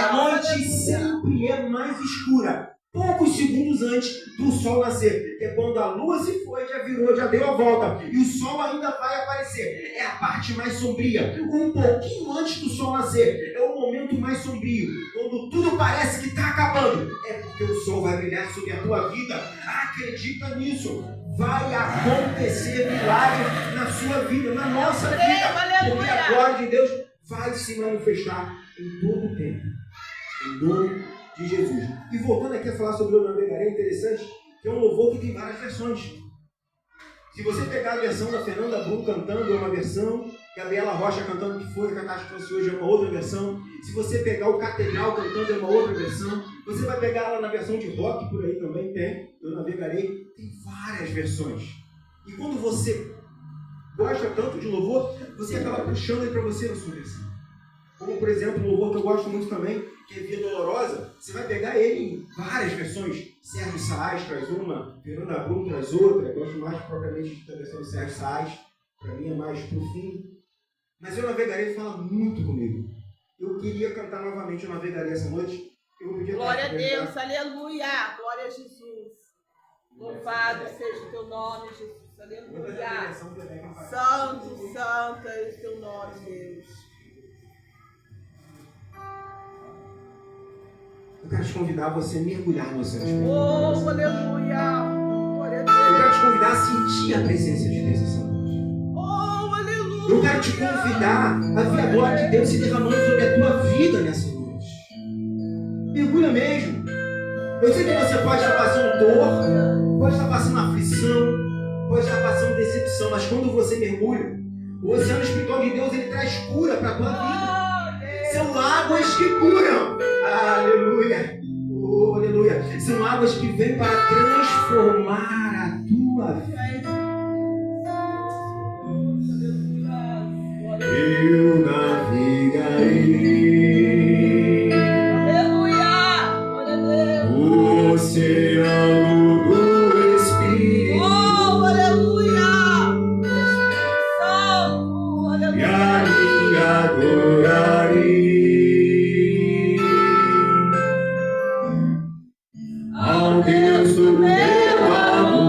A noite sempre é mais escura, poucos segundos antes do sol nascer. É quando a lua se foi, já virou, já deu a volta. E o sol ainda vai aparecer. É a parte mais sombria. Um pouquinho antes do sol nascer. É o momento mais sombrio. Quando tudo parece que está acabando. É porque o sol vai brilhar sobre a tua vida. Acredita nisso. Vai acontecer milagre na sua vida, na nossa vida. Porque a glória de Deus vai se manifestar em todo o tempo. Em nome de Jesus. E voltando aqui a falar sobre o Navegarei, é interessante que é um louvor que tem várias versões. Se você pegar a versão da Fernanda Brum cantando, é uma versão. Gabriela Rocha cantando, que foi cantar que fosse hoje, é uma outra versão. Se você pegar o Catedral cantando, é uma outra versão. Você vai pegar ela na versão de rock, por aí também tem. Eu Navegarei. Tem várias versões. E quando você gosta tanto de louvor, você acaba puxando ele para você na sua versão. Como, por exemplo, um louvor que eu gosto muito também, que é Via Dolorosa. Você vai pegar ele em várias versões. Sérgio Saaz traz uma, Fernanda Brum traz outra. Eu gosto mais propriamente da versão de Sérgio Saaz. Para mim é mais profundo. Mas Eu Navegarei fala muito comigo. Eu queria cantar novamente Eu Navegarei essa noite. Glória a Deus, aleluia. Glória a Jesus. Louvado seja o teu nome, Jesus. Aleluia. Santo, santo é o teu nome, Deus. Eu quero te convidar a você mergulhar no Oceano Espiritual. Oh, aleluia. Glória a Deus. Eu quero te convidar a sentir a presença de Deus essa noite. Oh, aleluia. Eu quero te convidar a ver a glória de Deus se derramando sobre a tua vida nessa noite. Mergulha mesmo. Eu sei que você pode estar passando dor, pode estar passando aflição, pode estar passando decepção, mas quando você mergulha, o oceano espiritual de Deus, ele traz cura para a tua vida. São águas que curam. Aleluia. Oh, aleluia. São águas que vêm para transformar a tua vida. Eu navegarei. Aleluia. Glória a Deus. O oceano do Espírito. Oh, aleluia. Santo, E aleluia. a mim adorarei. Ao Deus do meu amor.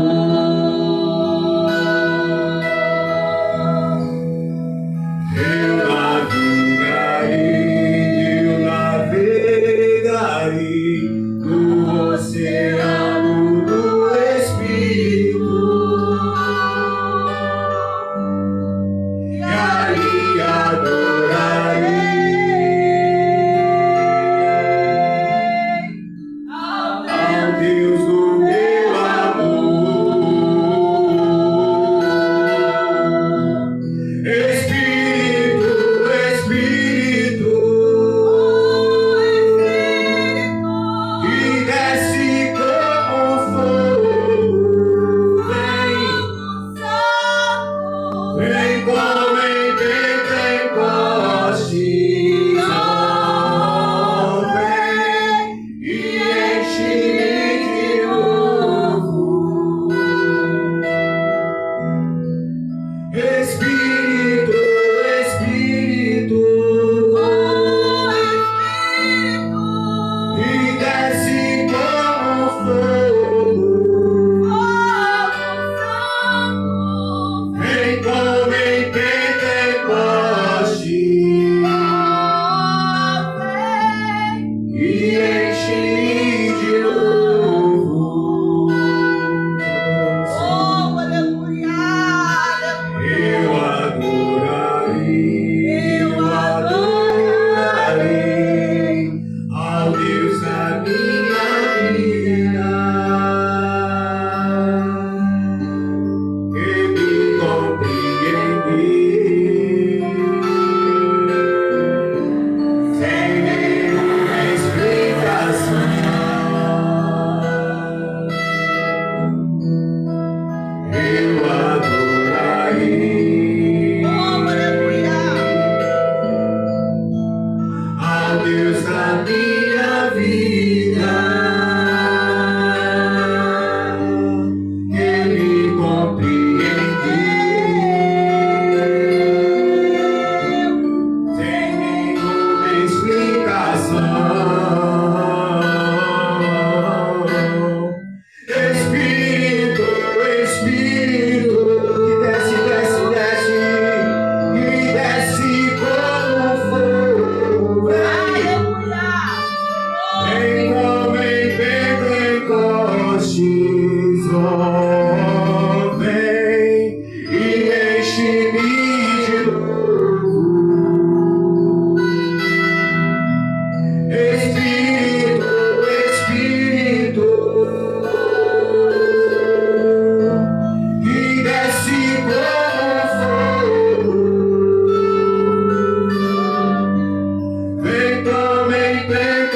e enche-me de novo. Oh, aleluia, aleluia. Eu adorarei ao Deus da minha vida. Eu me compreendi sem nenhuma explicação. Eu adorarei ao Deus da minha vida. Ele compreendeu sem nenhuma explicação. Espírito, Espírito, que desce, desce, desce, que desce como fogo. Vem como em Pentecostes, oh, vem e enche-me de novo. Espírito, Espírito, que desce como fogo, vem como em Pentecostes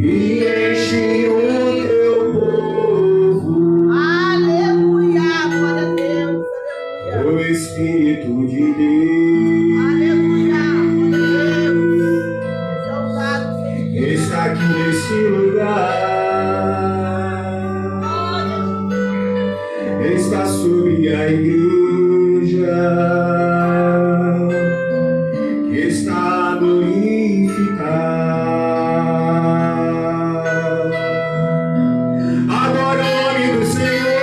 e enche o teu povo. Aleluia, glória a Deus, O Espírito de Deus aleluia, glória a Deus. Exaltado seja está aqui nesse lugar, está sobre a igreja que está a glorificar. Adora o nome do Senhor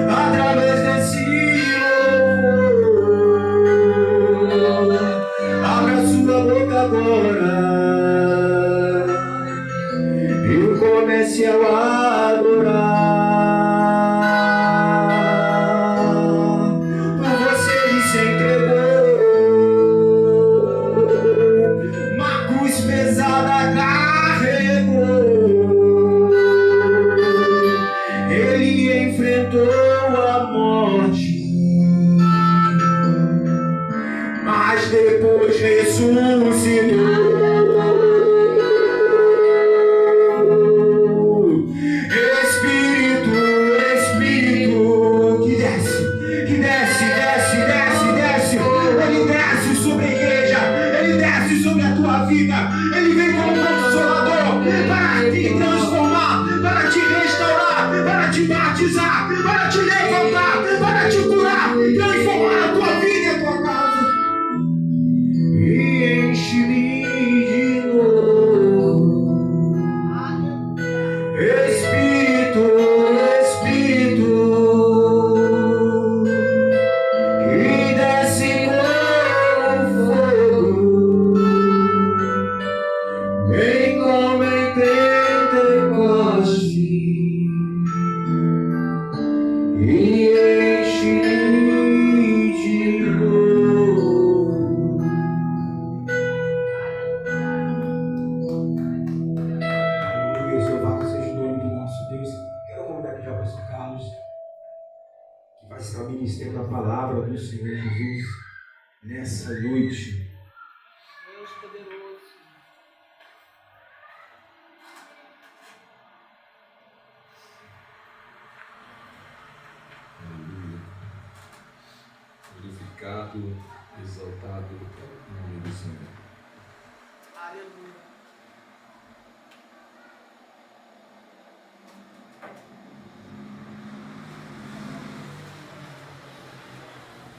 através desse louvor. Abra sua boca agora e comece a adorar. Por você ele se entregou, uma cruz pesada carregou. Ele enfrentou a morte, mas depois ressuscitou. Espírito, Espírito, que desce, desce, desce, desce. Ele desce sobre a igreja, ele desce sobre a tua vida. Ele vem como consolador para te transformar, para te restaurar, para te batizar, para te levantar, para te curar, transformar a tua vida e a tua casa. E enche-me de novo. Espírito, Espírito, que desce como fogo, vem como em Pentecostes e enche-me de novo. Aleluia, louvado seja o nome do nosso Deus. Quero convidar aqui já o pastor Carlos, que vai estar ministrando a palavra do Senhor Jesus nessa noite. Deus poderoso. Aleluia. Glorificado, exaltado o nome do Senhor. Aleluia.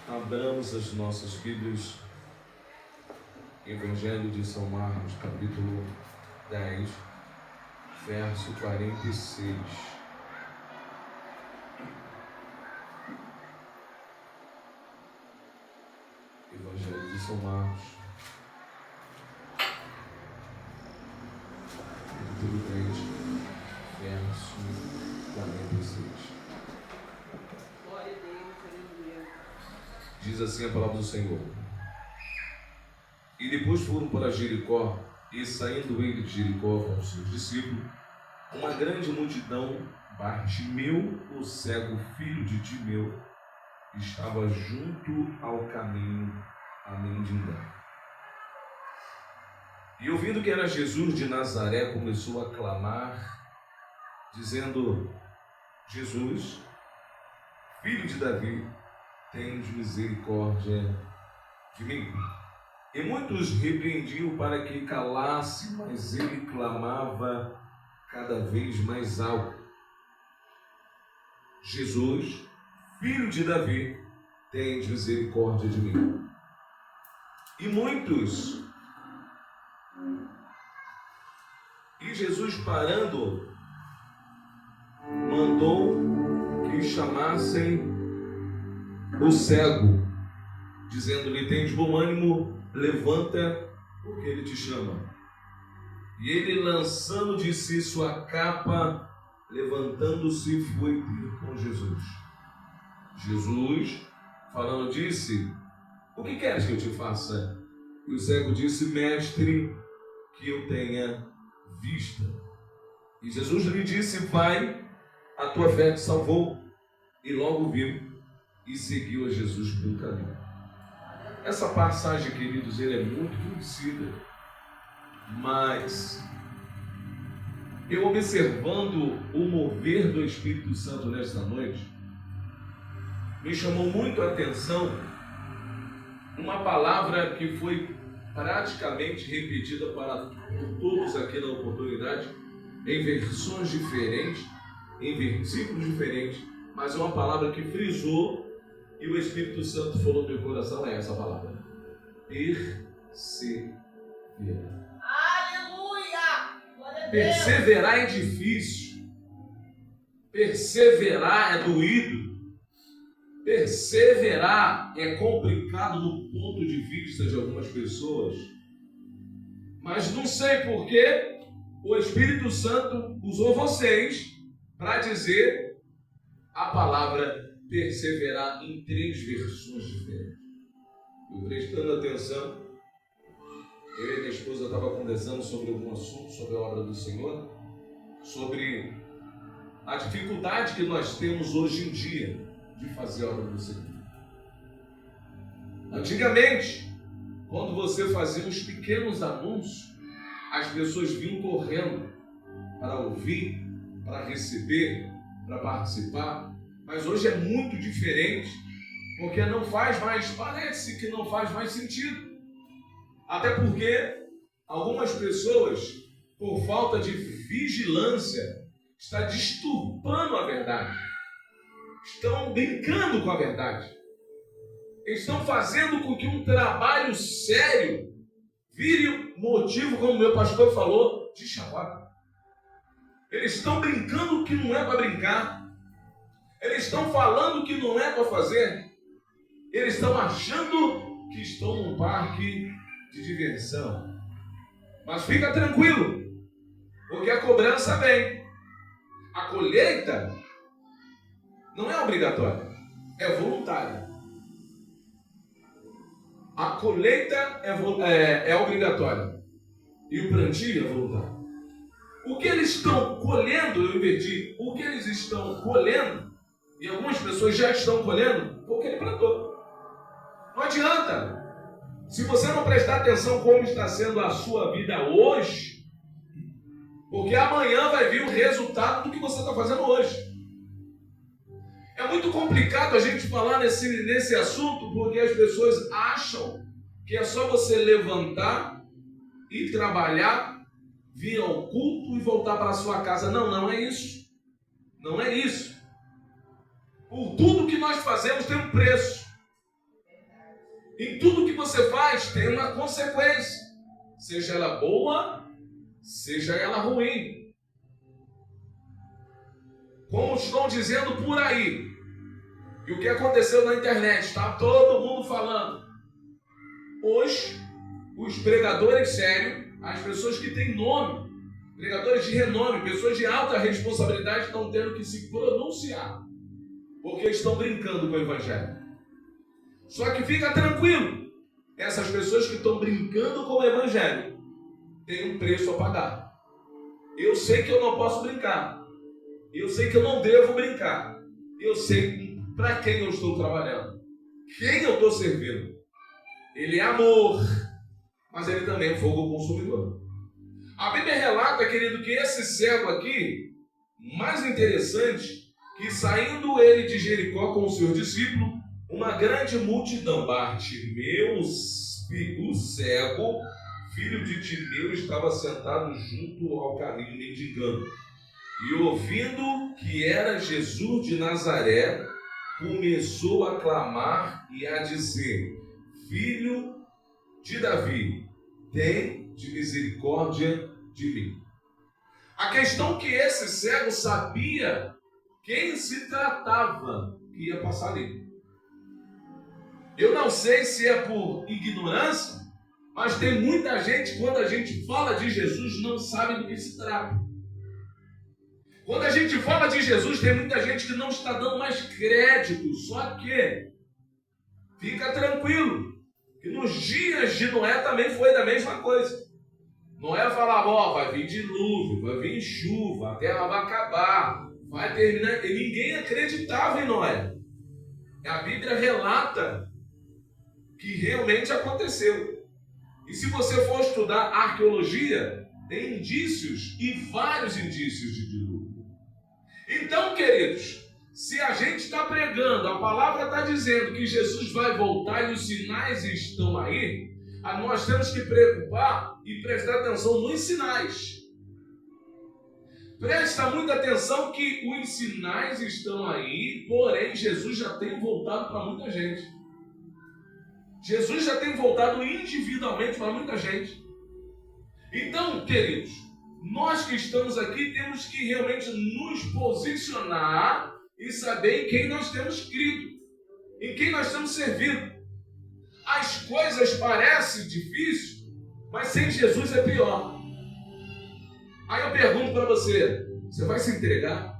Abramos as nossas Bíblias, Evangelho de São Marcos, capítulo 10, verso 46. Evangelho de São Marcos, capítulo 3, verso 46. Glória a Deus, aleluia. Diz assim a palavra do Senhor. E depois foram para Jericó, e saindo ele de Jericó com os seus discípulos, uma grande multidão, Bartimeu, o cego, filho de Timeu, estava junto ao caminho a mendigar. E ouvindo que era Jesus de Nazaré, começou a clamar, dizendo: Jesus, filho de Davi, tende misericórdia de mim. E muitos repreendiam para que calasse, mas ele clamava cada vez mais alto: Jesus, filho de Davi, tende misericórdia de mim. E muitos. E Jesus, parando, mandou que chamassem o cego, dizendo-lhe: tens bom ânimo, levanta, porque ele te chama. E ele, lançando de si sua capa, levantando-se, foi ter com Jesus. Jesus, falando, disse: o que queres que eu te faça? E o cego disse: mestre, que eu tenha vista. E Jesus lhe disse: vai, a tua fé te salvou. E logo viu e seguiu a Jesus pelo caminho. Essa passagem, queridos, ele é muito conhecida, mas eu, observando o mover do Espírito Santo nesta noite, me chamou muito a atenção uma palavra que foi praticamente repetida para todos aqui na oportunidade, em versões diferentes, em versículos diferentes, mas uma palavra que frisou e o Espírito Santo falou no meu coração: é essa palavra: perseverar. Aleluia! Glória a Deus. Perseverar é difícil, perseverar é doído, perseverar é complicado no ponto de vista de algumas pessoas, mas não sei porque o Espírito Santo usou vocês para dizer a palavra perseverar em 3 versões diferentes. Eu, prestando atenção, eu e minha esposa estavam conversando sobre algum assunto, sobre a obra do Senhor, sobre a dificuldade que nós temos hoje em dia de fazer a obra do Senhor. Antigamente, quando você fazia os pequenos anúncios, as pessoas vinham correndo para ouvir, para receber, para participar. Mas hoje é muito diferente, porque não faz mais, parece que não faz mais sentido. Até porque algumas pessoas, por falta de vigilância, estão disturbando a verdade. Estão brincando com a verdade. Estão fazendo com que um trabalho sério vire motivo, como meu pastor falou, de chacota. Eles estão brincando que não é para brincar. Eles estão falando que não é para fazer. Eles estão achando que estão num parque de diversão. Mas fica tranquilo, porque a cobrança vem. A colheita não é obrigatória, é voluntária. A colheita é obrigatória e o plantio é voluntário. O que eles estão colhendo, eu inverti, o que eles estão colhendo, e algumas pessoas já estão colhendo, foi o que ele plantou. Não adianta. Se você não prestar atenção como está sendo a sua vida hoje, porque amanhã vai vir o resultado do que você está fazendo hoje. É muito complicado a gente falar nesse assunto, porque as pessoas acham que é só você levantar e trabalhar, vir ao culto e voltar para a sua casa. Não, não é isso. Não é isso. Por tudo que nós fazemos tem um preço. Em tudo que você faz tem uma consequência. Seja ela boa, seja ela ruim. Como estão dizendo por aí. E o que aconteceu na internet? Está todo mundo falando. os pregadores sérios, as pessoas que têm nome, pregadores de renome, pessoas de alta responsabilidade estão tendo que se pronunciar, porque estão brincando com o Evangelho. Só que fica tranquilo, essas pessoas que estão brincando com o Evangelho têm um preço a pagar. Eu sei que eu não posso brincar, eu sei que eu não devo brincar, eu sei para quem eu estou trabalhando, quem eu estou servindo. Ele é amor, mas ele também é fogo consumidor. A Bíblia relata, querido, que esse cego aqui, mais interessante, que saindo ele de Jericó com o seu discípulo, uma grande multidão, Bartimeu, o cego, filho de Timeu, estava sentado junto ao caminho mendigando. E ouvindo que era Jesus de Nazaré, começou a clamar e a dizer: Filho de Davi, tem de misericórdia de mim. A questão é que esse cego sabia quem se tratava que ia passar ali. Eu não sei se é por ignorância, mas tem muita gente, quando a gente fala de Jesus, não sabe do que se trata. Quando a gente fala de Jesus, tem muita gente que não está dando mais crédito. Só que, fica tranquilo, que nos dias de Noé também foi da mesma coisa. Noé falava, vai vir dilúvio, vai vir chuva, a terra vai acabar, vai terminar. E ninguém acreditava em Noé. A Bíblia relata que realmente aconteceu. E se você for estudar arqueologia, tem indícios e vários indícios de dilúvio. Então, queridos, se a gente está pregando, a palavra está dizendo que Jesus vai voltar e os sinais estão aí, nós temos que preocupar e prestar atenção nos sinais. Presta muita atenção que os sinais estão aí, porém Jesus já tem voltado para muita gente. Jesus já tem voltado individualmente para muita gente. Então, queridos, nós que estamos aqui temos que realmente nos posicionar e saber em quem nós temos crido, em quem nós temos servido. As coisas parecem difíceis, mas sem Jesus é pior. Aí eu pergunto para você, você vai se entregar?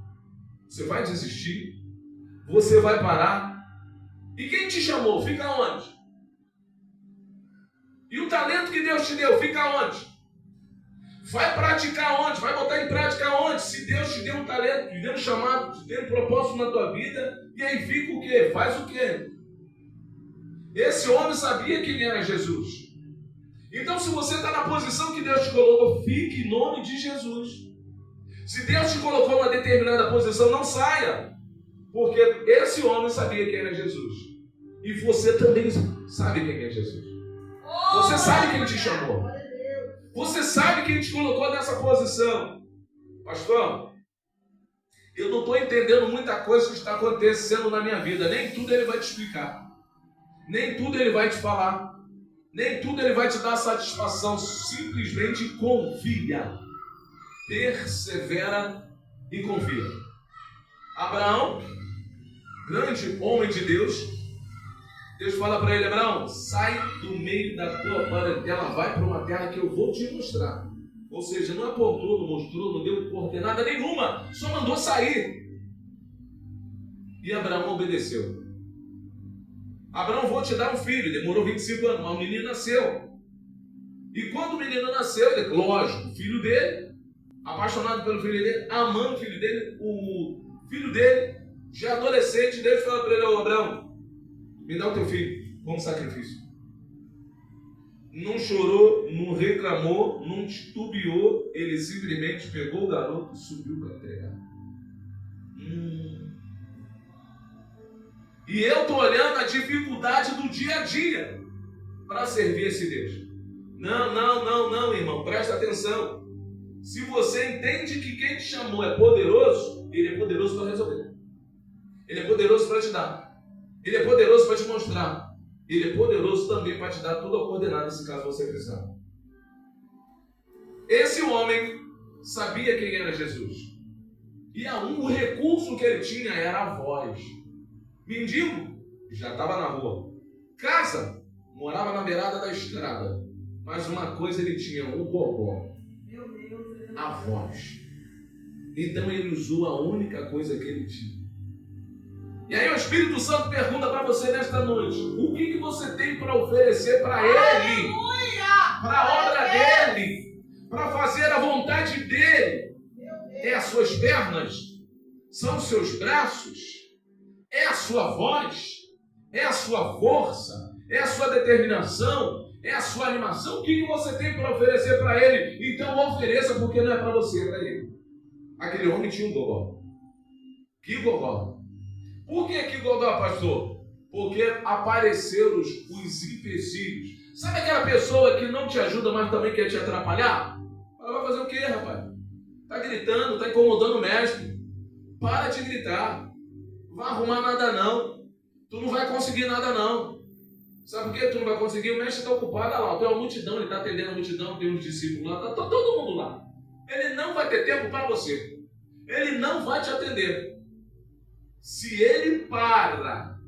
Você vai desistir? Você vai parar? E quem te chamou, fica onde? E o talento que Deus te deu, fica onde? Vai praticar onde? Vai botar em prática onde? Se Deus te deu um talento, te deu um chamado, te deu um propósito na tua vida, e aí fica o quê? Faz o quê? Esse homem sabia quem era Jesus. Então, se você está na posição que Deus te colocou, fique em nome de Jesus. Se Deus te colocou em uma determinada posição, não saia. Porque esse homem sabia quem era Jesus. E você também sabe quem é Jesus. Você sabe quem te chamou. Você sabe quem te colocou nessa posição. Pastor, eu não estou entendendo muita coisa que está acontecendo na minha vida. Nem tudo ele vai te explicar. Nem tudo ele vai te falar. Nem tudo ele vai te dar satisfação. Simplesmente confia. Persevera e confia. Abraão, grande homem de Deus, Deus fala para ele: Abraão, sai do meio da tua parentela, vai para uma terra que eu vou te mostrar. Ou seja, não apontou, não mostrou, não deu coordenada nenhuma, só mandou sair. E Abraão obedeceu. Abraão, vou te dar um filho. Demorou 25 anos, mas o menino nasceu. E quando o menino nasceu, ele, lógico, o filho dele, apaixonado pelo filho dele, amando o filho dele, já adolescente, Deus fala para ele: Abraão, me dá o teu filho como sacrifício. Não chorou, não reclamou, não titubeou, ele simplesmente pegou o garoto e subiu para entregar. E eu estou olhando a dificuldade do dia a dia para servir esse Deus. Não, irmão, presta atenção. Se você entende que quem te chamou é poderoso, ele é poderoso para resolver. Ele é poderoso para te dar. Ele é poderoso para te mostrar. Ele é poderoso também para te dar toda a coordenada, se caso você precisar. Esse homem sabia quem era Jesus. E o recurso que ele tinha era a voz. Mendigo, já estava na rua. Casa, morava na beirada da estrada. Mas uma coisa ele tinha, o gogó, a voz. Então ele usou a única coisa que ele tinha. E aí o Espírito Santo pergunta para você nesta noite: o que você tem para oferecer para Ele? Para a obra dEle? Para fazer a vontade dEle? É as suas pernas? São os seus braços? É a sua voz? É a sua força? É a sua determinação? É a sua animação? O que você tem para oferecer para Ele? Então ofereça, porque não é para você, é para Ele. Aquele homem tinha um gogó. Que gogó? Por que gogó, pastor? Porque apareceram os empecilhos. Sabe aquela pessoa que não te ajuda, mas também quer te atrapalhar? Ela vai fazer o quê, rapaz? Está gritando, está incomodando o mestre. Para de gritar. Não vai arrumar nada não. Tu não vai conseguir nada não. Sabe por que tu não vai conseguir? O mestre está ocupado lá. Tem uma multidão, ele está atendendo a multidão, tem uns discípulos lá, está todo mundo lá. Ele não vai ter tempo para você. Ele não vai te atender. Se ele para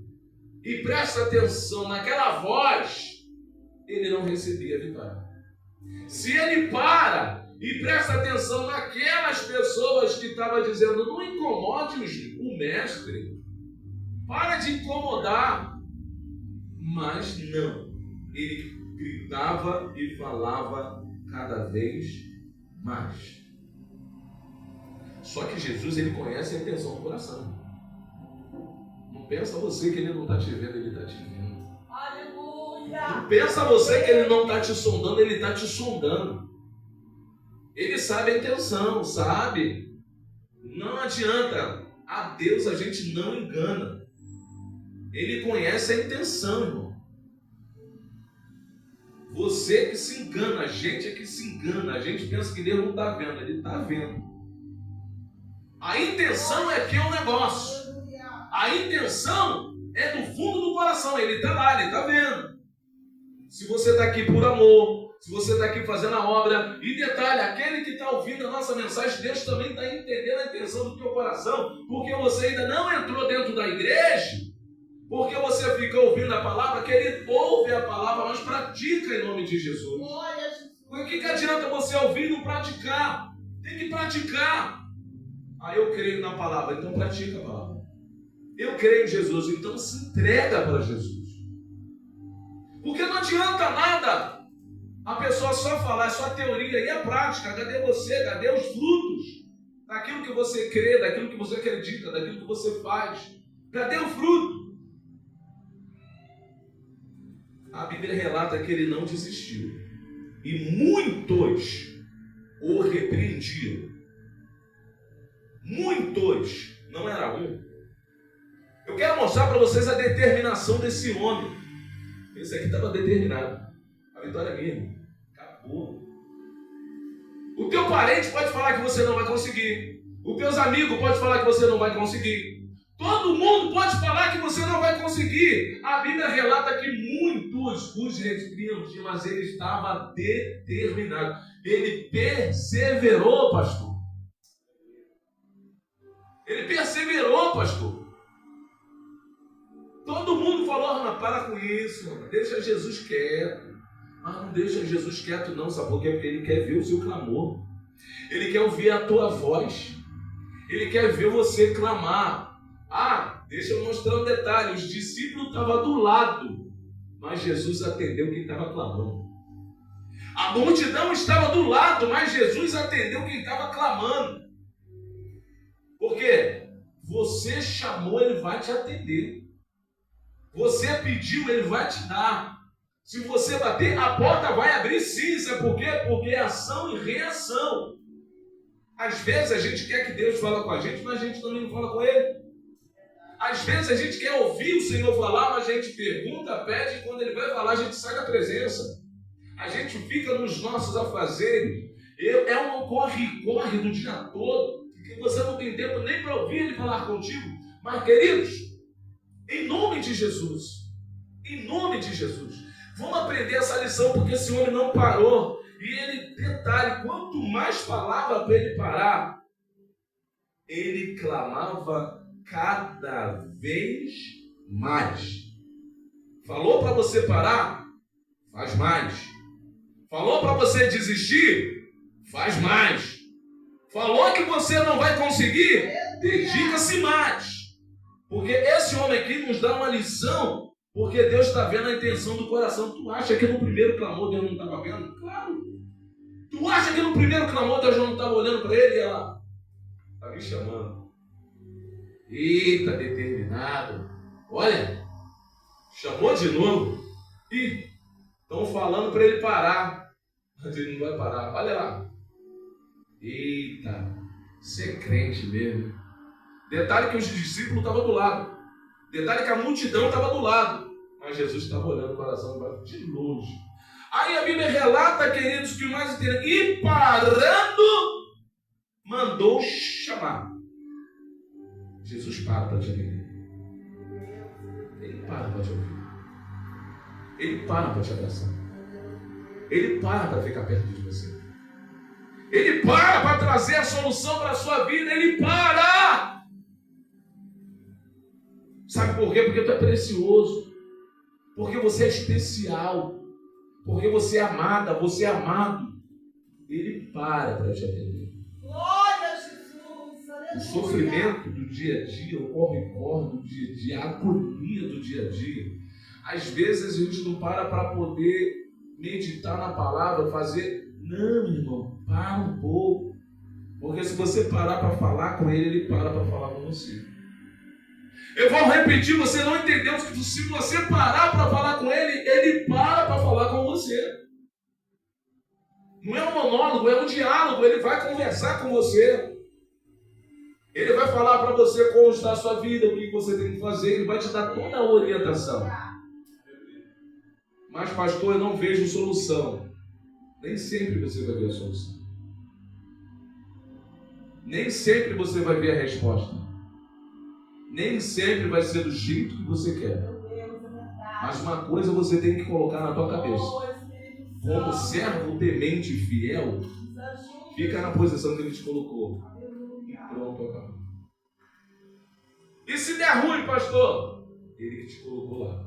e presta atenção naquela voz, ele não recebia a vitória. Se ele para e presta atenção naquelas pessoas que estavam dizendo: não incomode o mestre, para de incomodar. Mas não, ele gritava e falava cada vez mais. Só que Jesus, ele conhece a intenção do coração. Não pensa você que ele não está te vendo, ele está te vendo. Aleluia! Não pensa você que ele não está te sondando, ele está te sondando. Ele sabe a intenção, sabe? Não adianta. A Deus a gente não engana. Ele conhece a intenção, irmão. Você que se engana, a gente é que se engana. A gente pensa que Deus não está vendo, ele está vendo. A intenção é que é um negócio. A intenção é do fundo do coração. Ele está lá, ele está vendo. Se você está aqui por amor, se você está aqui fazendo a obra. E detalhe, aquele que está ouvindo a nossa mensagem, Deus também está entendendo a intenção do teu coração. Porque você ainda não entrou dentro da igreja. Porque você fica ouvindo a palavra, que ele ouve a palavra, mas pratica em nome de Jesus. O que adianta você ouvir e não praticar? Tem que praticar. Eu creio na palavra, então pratica a palavra. Eu creio em Jesus, então se entrega para Jesus. Porque não adianta nada a pessoa só falar, é só teoria e a prática. Cadê você? Cadê os frutos? Daquilo que você crê, daquilo que você acredita, daquilo que você faz. Cadê o fruto? A Bíblia relata que ele não desistiu. E muitos o repreendiam. Muitos, não era um. Eu quero mostrar para vocês a determinação desse homem. Esse aqui estava determinado. A vitória é minha. Acabou. O teu parente pode falar que você não vai conseguir. Os teus amigos podem falar que você não vai conseguir. Todo mundo pode falar que você não vai conseguir. A Bíblia relata que muitos os repreendiam, mas ele estava determinado. Ele perseverou, pastor. Ele perseverou, pastor. Todo mundo falou: Ana, para com isso, Ana. Deixa Jesus quieto. Mas não deixa Jesus quieto não, sabe por quê? Porque ele quer ver o seu clamor. Ele quer ouvir a tua voz. Ele quer ver você clamar. Deixa eu mostrar um detalhe. Os discípulos estavam do lado, mas Jesus atendeu quem estava clamando. A multidão estava do lado, mas Jesus atendeu quem estava clamando. Por quê? Você chamou, ele vai te atender. Você pediu, ele vai te dar. Se você bater, a porta vai abrir sim. Sabe por quê? Porque é ação e reação. Às vezes a gente quer que Deus fale com a gente, mas a gente também não fala com ele. Às vezes a gente quer ouvir o Senhor falar, mas a gente pergunta, pede, e quando ele vai falar, a gente sai da presença. A gente fica nos nossos afazeres. É um corre-corre do dia todo, que você não tem tempo nem para ouvir ele falar contigo. Mas, queridos, em nome de Jesus, vamos aprender essa lição, porque esse homem não parou. E ele, detalhe, quanto mais falava para ele parar, ele clamava cada vez mais. Falou para você parar, Faz mais. Falou para você desistir? Faz mais. Falou que você não vai conseguir? Dedica-se mais. Porque esse homem aqui nos dá uma lição, porque Deus está vendo a intenção do coração. Tu acha que no primeiro clamor Deus não estava vendo? Claro. Tu acha que no primeiro clamor Deus não estava olhando para ele e ela está me chamando? Eita, determinado. Olha, chamou de novo. E estão falando para ele parar. Mas ele não vai parar. Olha lá. Eita, você é crente mesmo. Detalhe que os discípulos estavam do lado. Detalhe que a multidão estava do lado. Mas Jesus estava olhando o coração de longe. Aí a Bíblia relata, queridos, que o mais interessante, e parando, mandou chamar. Jesus para te atender. Ele para para te ouvir. Ele para para te abraçar. Ele para ficar perto de você. Ele para trazer a solução para a sua vida. Ele para. Sabe por quê? Porque tu é precioso. Porque você é especial. Porque você é amada, você é amado. Ele para te atender. Glória a Jesus. Aleluia. O sofrimento do dia a dia, o corre-corre do dia a dia, a agonia do dia a dia. Às vezes a gente não para poder meditar na palavra, fazer... Não, irmão, para um pouco. Porque se você parar para falar com ele, ele para falar com você. Eu vou repetir, você não entendeu que se você parar para falar com ele, ele para falar com você. Não é um monólogo, é um diálogo. Ele vai conversar com você. Ele vai falar para você como está a sua vida, o que você tem que fazer. Ele vai te dar toda a orientação. Mas, pastor, eu não vejo solução. Nem sempre você vai ver a solução. Nem sempre você vai ver a resposta. Nem sempre vai ser do jeito que você quer. Mas uma coisa você tem que colocar na tua cabeça. Como servo temente e fiel, fica na posição que ele te colocou. E pronto, acabou. E se der ruim, pastor? Ele que te colocou lá.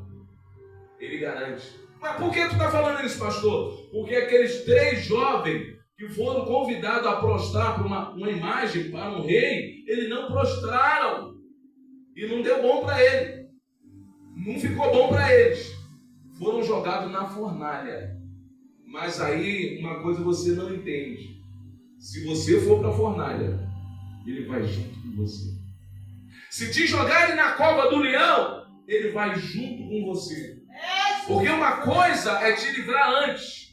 Ele garante. Mas por que tu está falando isso, pastor? Porque aqueles 3 jovens que foram convidados a prostrar para uma imagem, para um rei, eles não prostraram. E não deu bom para ele. Não ficou bom para eles. Foram jogados na fornalha. Mas aí, uma coisa você não entende. Se você for para a fornalha, ele vai junto com você. Se te jogarem na cova do leão, ele vai junto com você. Porque uma coisa é te livrar antes.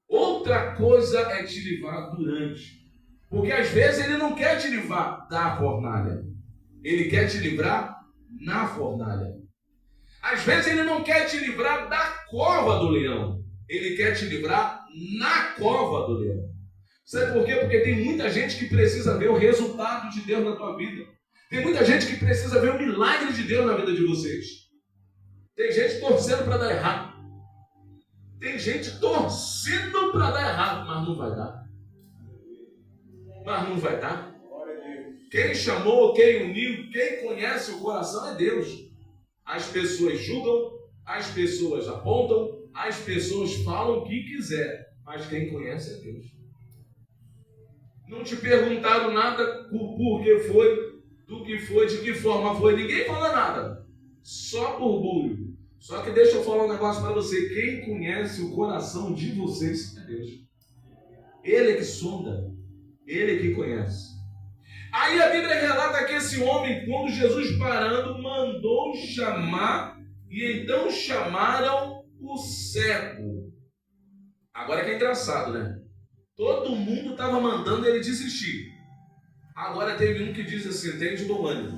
Outra coisa é te livrar durante. Porque às vezes ele não quer te livrar da fornalha. Ele quer te livrar na fornalha. Às vezes ele não quer te livrar da cova do leão. Ele quer te livrar na cova do leão. Sabe por quê? Porque tem muita gente que precisa ver o resultado de Deus na tua vida. Tem muita gente que precisa ver o milagre de Deus na vida de vocês. Tem gente torcendo para dar errado. Tem gente torcendo para dar errado, mas não vai dar. Mas não vai dar. Quem chamou, quem uniu, quem conhece o coração é Deus. As pessoas julgam, as pessoas apontam, as pessoas falam o que quiser, mas quem conhece é Deus. Não te perguntaram nada por que foi, do que foi, de que forma foi, ninguém falou nada. Só orgulho. Só que deixa eu falar um negócio para você. Quem conhece o coração de vocês é Deus. Ele é que sonda. Ele é que conhece. Aí a Bíblia relata que esse homem, quando Jesus parando, mandou chamar, e então chamaram o cego. Agora que é engraçado, né? Todo mundo estava mandando ele desistir. Agora teve um que diz assim, tende bom ânimo.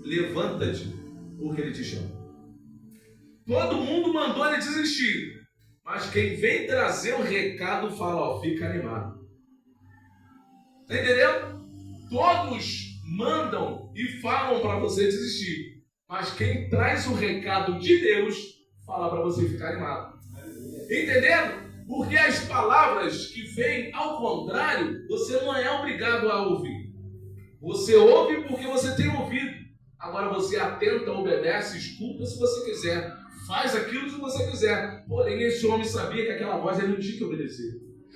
Levanta-te, porque ele te chama. Todo mundo mandou ele desistir. Mas quem vem trazer o recado fala, ó, fica animado. Tá entendendo? Todos mandam e falam para você desistir. Mas quem traz o recado de Deus fala para você ficar animado. Entendendo? Porque as palavras que vêm ao contrário, você não é obrigado a ouvir. Você ouve porque você tem ouvido. Agora você atenta, obedece, escuta se você quiser. faz aquilo que você quiser. Porém, esse homem sabia que aquela voz ele não tinha que obedecer.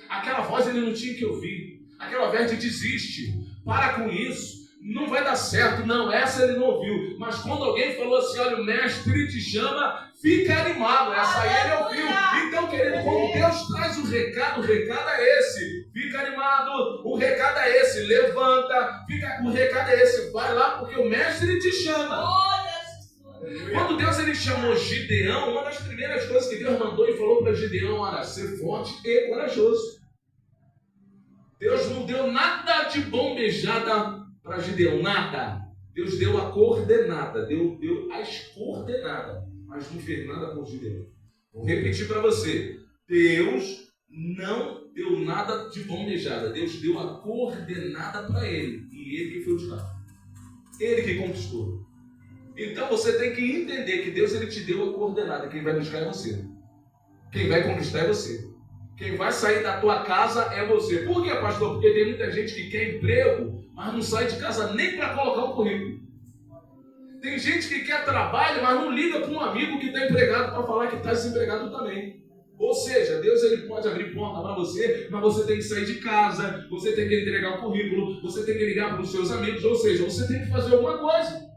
Aquela voz ele não tinha que ouvir. Aquela voz de desiste, para com isso, não vai dar certo. Não, essa ele não ouviu. Mas quando alguém falou assim, olha, o mestre te chama, fica animado. Essa aí ele ouviu. Então, querido, quando Deus traz o recado é esse. Fica animado, o recado é esse. Levanta, o recado é esse. Vai lá porque o mestre te chama. Quando Deus ele chamou Gideão, uma das primeiras coisas que Deus mandou e falou para Gideão, olha, ser forte e corajoso. Deus não deu nada de bombejada para Gideão, nada. Deus deu a coordenada, deu as coordenadas, mas não fez nada com Gideão. Vou repetir para você. Deus não deu nada de bombejada. Deus deu a coordenada para ele. E ele que foi buscar. Ele que conquistou. Então você tem que entender que Deus ele te deu a coordenada. Quem vai buscar é você. Quem vai conquistar é você. Quem vai sair da tua casa é você. Por quê, pastor? Porque tem muita gente que quer emprego, mas não sai de casa nem para colocar um currículo. Tem gente que quer trabalho, mas não liga para um amigo que está empregado para falar que está desempregado também. Ou seja, Deus ele pode abrir porta para você, mas você tem que sair de casa, você tem que entregar o currículo, você tem que ligar para os seus amigos, ou seja, você tem que fazer alguma coisa.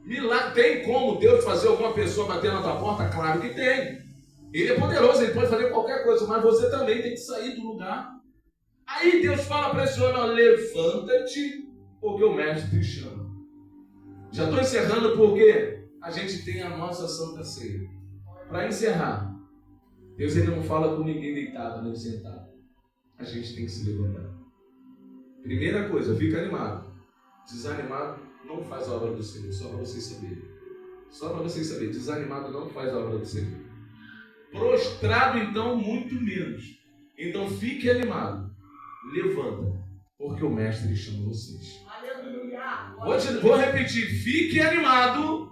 Milagre, tem como Deus fazer alguma pessoa bater na tua porta? Claro que tem. Ele é poderoso, ele pode fazer qualquer coisa, mas você também tem que sair do lugar. Aí Deus fala para esse homem, levanta-te, porque o mestre te chama. Já estou encerrando porque a gente tem a nossa Santa Ceia. Para encerrar, Deus ele não fala com ninguém deitado nem sentado. A gente tem que se levantar. Primeira coisa, fica animado. Desanimado não faz a obra do Senhor, só para vocês saberem. Só para vocês saberem, desanimado não faz a obra do Senhor. Prostrado, então, muito menos. Então, fique animado. Levanta, porque o mestre chama vocês. Vou repetir. Fique animado.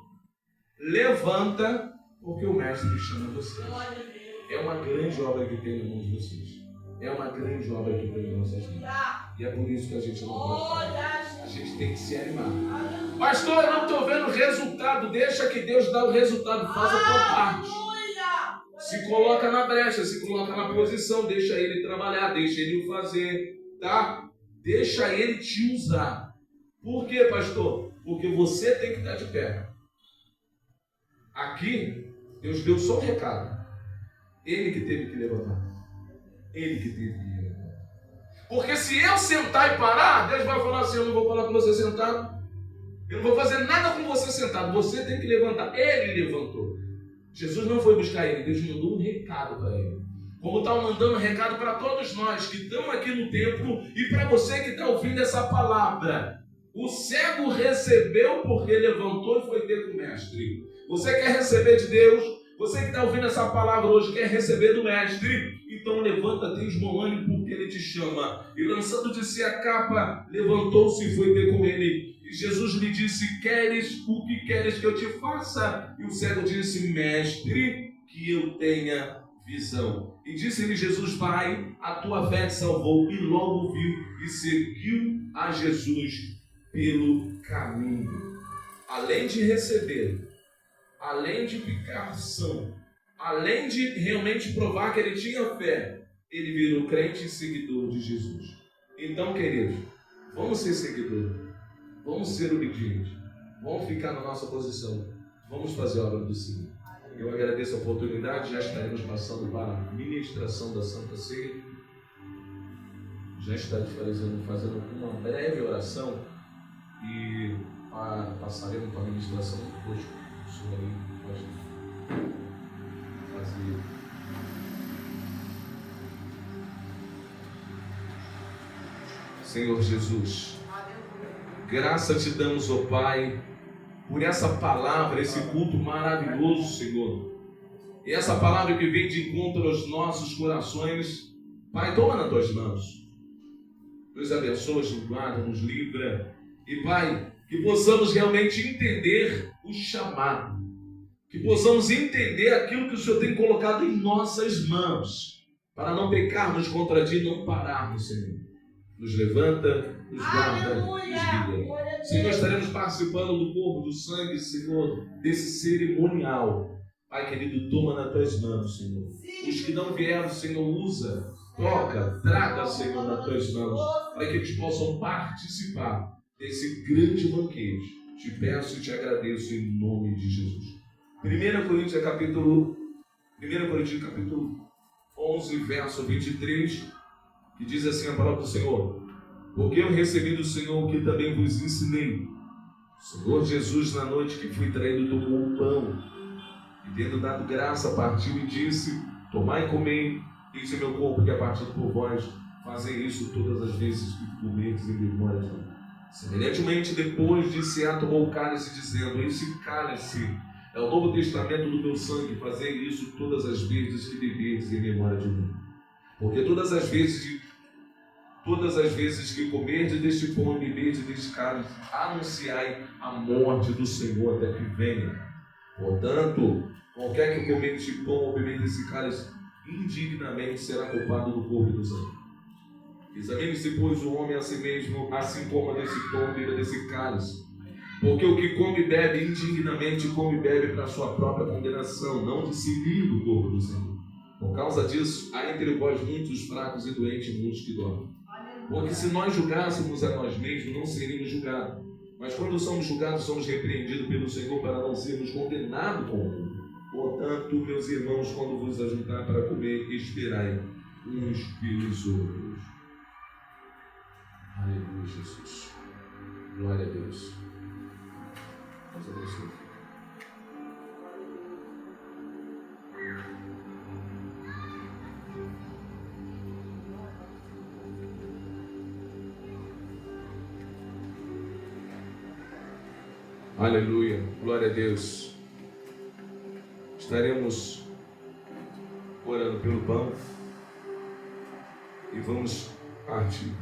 Levanta, porque o mestre chama vocês. É uma grande obra que tem na mão de vocês. É uma grande obra que tem em nossas vidas. E é por isso que a gente não pode. A gente tem que se animar. Pastor, eu não estou vendo o resultado. Deixa que Deus dá o resultado. Faz a tua parte. Se coloca na brecha, se coloca na posição, deixa ele trabalhar, deixa ele fazer, tá? Deixa ele te usar. Por quê, pastor? Porque você tem que estar de pé. Aqui, Deus deu só um recado. Ele que teve que levantar. Ele que teve que levantar. Porque se eu sentar e parar, Deus vai falar assim, eu não vou falar com você sentado. Eu não vou fazer nada com você sentado. Você tem que levantar. Ele levantou. Jesus não foi buscar ele, Deus mandou um recado para ele. Como está mandando um recado para todos nós que estamos aqui no templo e para você que está ouvindo essa palavra. O cego recebeu porque levantou e foi ter com o mestre. Você quer receber de Deus? Você que está ouvindo essa palavra hoje quer receber do mestre? Então levanta, tem bom ânimo porque ele te chama. E lançando de si a capa, levantou-se e foi ter com ele. E Jesus lhe disse, o que queres que eu te faça? E o cego disse, mestre, que eu tenha visão. E disse-lhe Jesus, vai, a tua fé te salvou. E logo viu e seguiu a Jesus pelo caminho. Além de receber, além de ficar são, além de realmente provar que ele tinha fé, ele virou crente e seguidor de Jesus. Então, queridos, vamos ser seguidores. Vamos ser obedientes. Vamos ficar na nossa posição. Vamos fazer a obra do Senhor. Eu agradeço a oportunidade. Já estaremos passando para a ministração da Santa Ceia. Já estaremos fazendo uma breve oração. E passaremos para a ministração depois. O senhor aí pode fazer. Senhor Jesus, graça te damos, ó Pai, por essa palavra, esse culto maravilhoso, Senhor. E essa palavra que vem de encontro aos nossos corações. Pai, toma nas tuas mãos. Nos abençoa, nos guarda, nos livra. E Pai, que possamos realmente entender o chamado. Que possamos entender aquilo que o Senhor tem colocado em nossas mãos. Para não pecarmos contra Ti e não pararmos, Senhor. nos levanta, nos guarda, nos Aleluia! guia. Glória a Senhor, Deus. estaremos participando do corpo, do sangue, Senhor, desse cerimonial. Pai querido, toma nas tuas mãos, Senhor. Sim. Os que não vieram, Senhor, usa, toca, traga, Senhor, nas tuas mãos, para que eles possam participar desse grande banquete. Te peço e te agradeço em nome de Jesus. 1 Coríntios capítulo 11, verso 23, que diz assim a palavra do Senhor: porque eu recebi do Senhor o que também vos ensinei. O Senhor Jesus, na noite que foi traído, tomou um pão e, tendo dado graça, partiu e disse: tomai e comei, este é meu corpo que é partido por vós. Fazei isso todas as vezes que comerdes em memória de mim. Semelhantemente, depois de cear, tomou o cálice, dizendo: esse cálice é o novo testamento do meu sangue. Fazei isso todas as vezes que beberdes em memória de mim. Porque todas as vezes que comerdes deste pão e beberdes deste cálice, anunciai a morte do Senhor até que venha. Portanto, qualquer que comer deste pão ou beber desse cálice, indignamente será culpado do corpo e do sangue. Examine-se, pois, o homem a si mesmo, assim como desse pão e beba desse cálice. Porque o que come e bebe indignamente, come e bebe para a sua própria condenação, não discerne o corpo do Senhor. Por causa disso, há entre vós muitos fracos e doentes, muitos que dormem. Porque se nós julgássemos a nós mesmos, não seríamos julgados. Mas quando somos julgados, somos repreendidos pelo Senhor para não sermos condenados com o mundo. Portanto, meus irmãos, quando vos ajuntar para comer, esperai uns pelos outros. Aleluia, Jesus. Glória a Deus. Deus abençoe. Aleluia, glória a Deus. Estaremos orando pelo pão e vamos partir.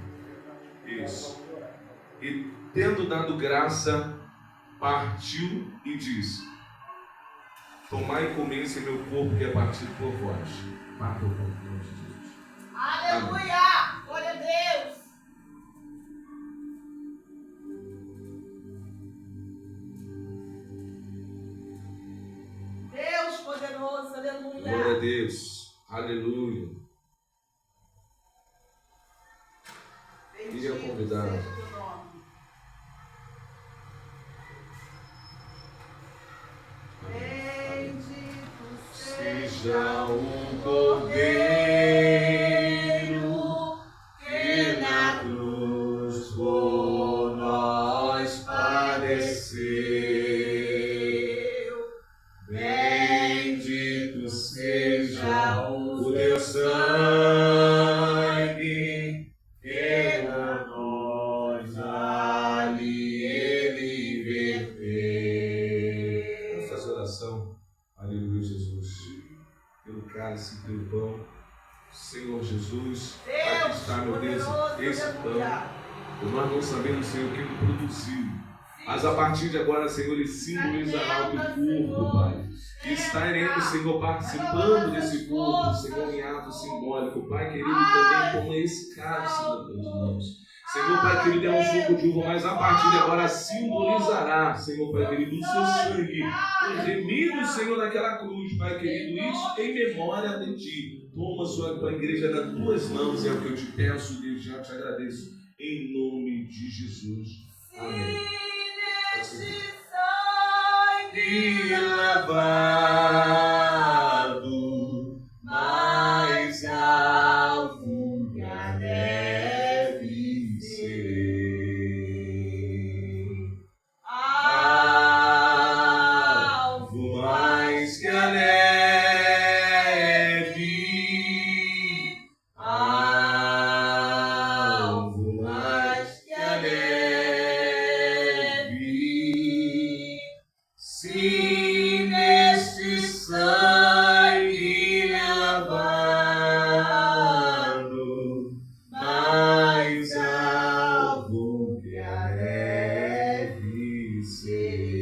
Isso. E tendo dado graça, partiu e disse: tomai e comei, esse é meu corpo que é partido por vós. Parta o pão, em nome de Jesus. Aleluia! Glória a Deus! Deus poderoso, aleluia! Glória a Deus. Aleluia. Queria convidar. Seja o teu nome. Bendito Seja o Cordeiro que na cruz por nós padeceu. Bendito seja o teu sangue que na nós ali ele verteu. Vamos fazer oração. Aleluia, Jesus. Pelo cálice, pelo pão. Senhor Jesus, aqui está, meu Deus, esse pão. Nós não sabemos, Senhor, o que ele produziu. Mas a partir de agora, Senhor, ele simbolizará o teu corpo, Pai. Que estaremos, Senhor, participando desse corpo, Senhor, em ato simbólico. Pai querido, também toma esse cálice nas tuas mãos. Senhor, Pai querido, é um suco de uva, mas a partir de agora simbolizará, Senhor, Pai querido, o seu sangue, remido, Senhor, naquela cruz, Pai querido, isso em memória de Ti. Toma a tua igreja nas tuas mãos, é o que eu te peço, Deus, já te agradeço, em nome de Jesus. Amém. E lavado mais alto que a neve ser, alvo mais que a neve, alvo mais que a neve. Se neste sangue lavado, mais alvo que a neve serei.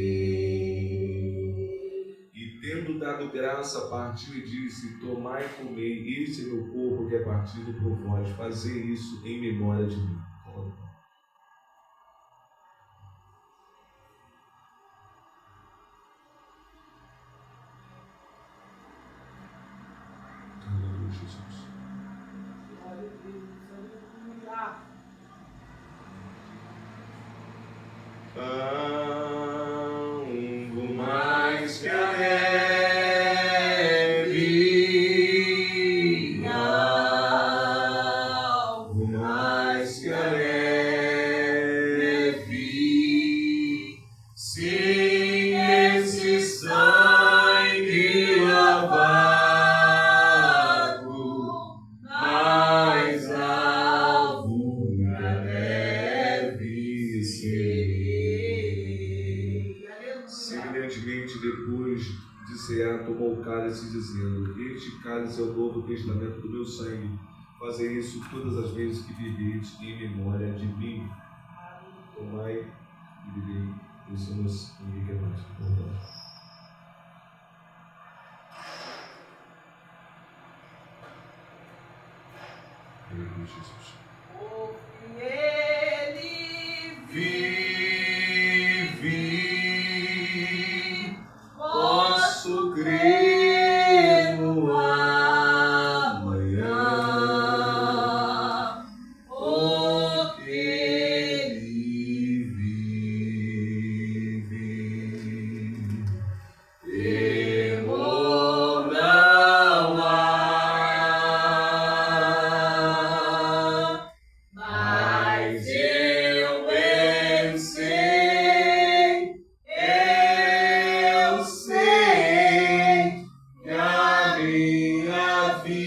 E tendo dado graça, partiu e disse: tomai e comei, este é meu corpo que é partido por vós, fazei isso em memória de mim. Aleluia, Jesus. Algo mais que a neve, algo mais que a neve, sem esse sangue lavado, mais alvo que a neve serei. Semelhantemente, depois de cear, tomou o cálice, dizendo: este cálice é o novo testamento do meu sangue. Fazei isso todas as vezes que bebedes em memória de mim. Tomai e bebei, esse é o meu sangue que é partido por vós. Aleluia, Jesus. Ele Vive, posso crer no amanhã, porque ele vive. Temor não há, mas eu sei que a minha vida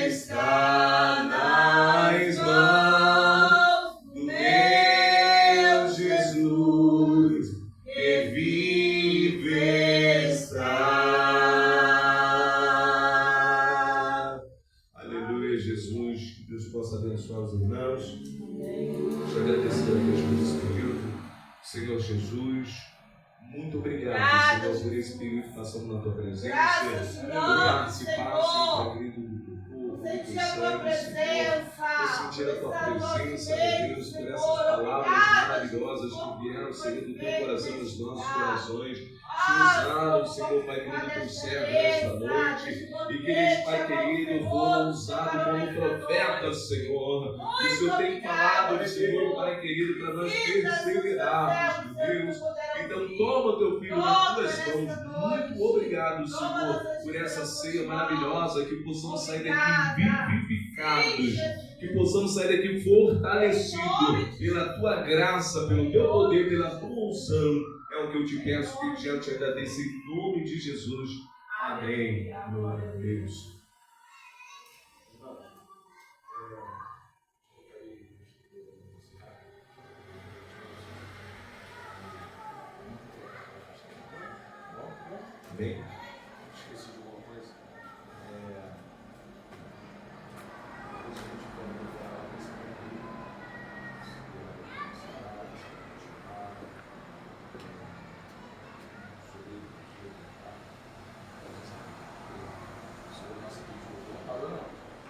está nas mãos do meu Jesus, que vive está. Aleluia, Jesus. Que Deus possa abençoar os irmãos. Te agradecer a Deus por esse período. Senhor Jesus, muito obrigado, Senhor, por esse período que passamos na tua presença. Graças, Por Senhor. participar, Senhor, querido, do teu povo, do teu Sentir a tua sangue, presença. Senhor. Sentir a tua presença, meu Deus, por essas palavras maravilhosas que vieram, Senhor, do teu coração nos nossos corações. Que usaram, Senhor, Pai querido, teu servo nesta noite. E que eles, Pai querido, foram usados como profetas, Senhor. E o Senhor tem falado, Senhor, Pai querido, para nós perseverarmos, meu Deus. Então toma o teu filho nas tuas mãos. Muito obrigado, Senhor, por essa ceia maravilhosa, que possamos sair daqui vivificados, que possamos sair daqui fortalecidos pela tua graça, pelo teu poder, pela tua unção. É o que eu te peço, que já te agradeço em nome de Jesus. Amém. Glória a Deus. Amém.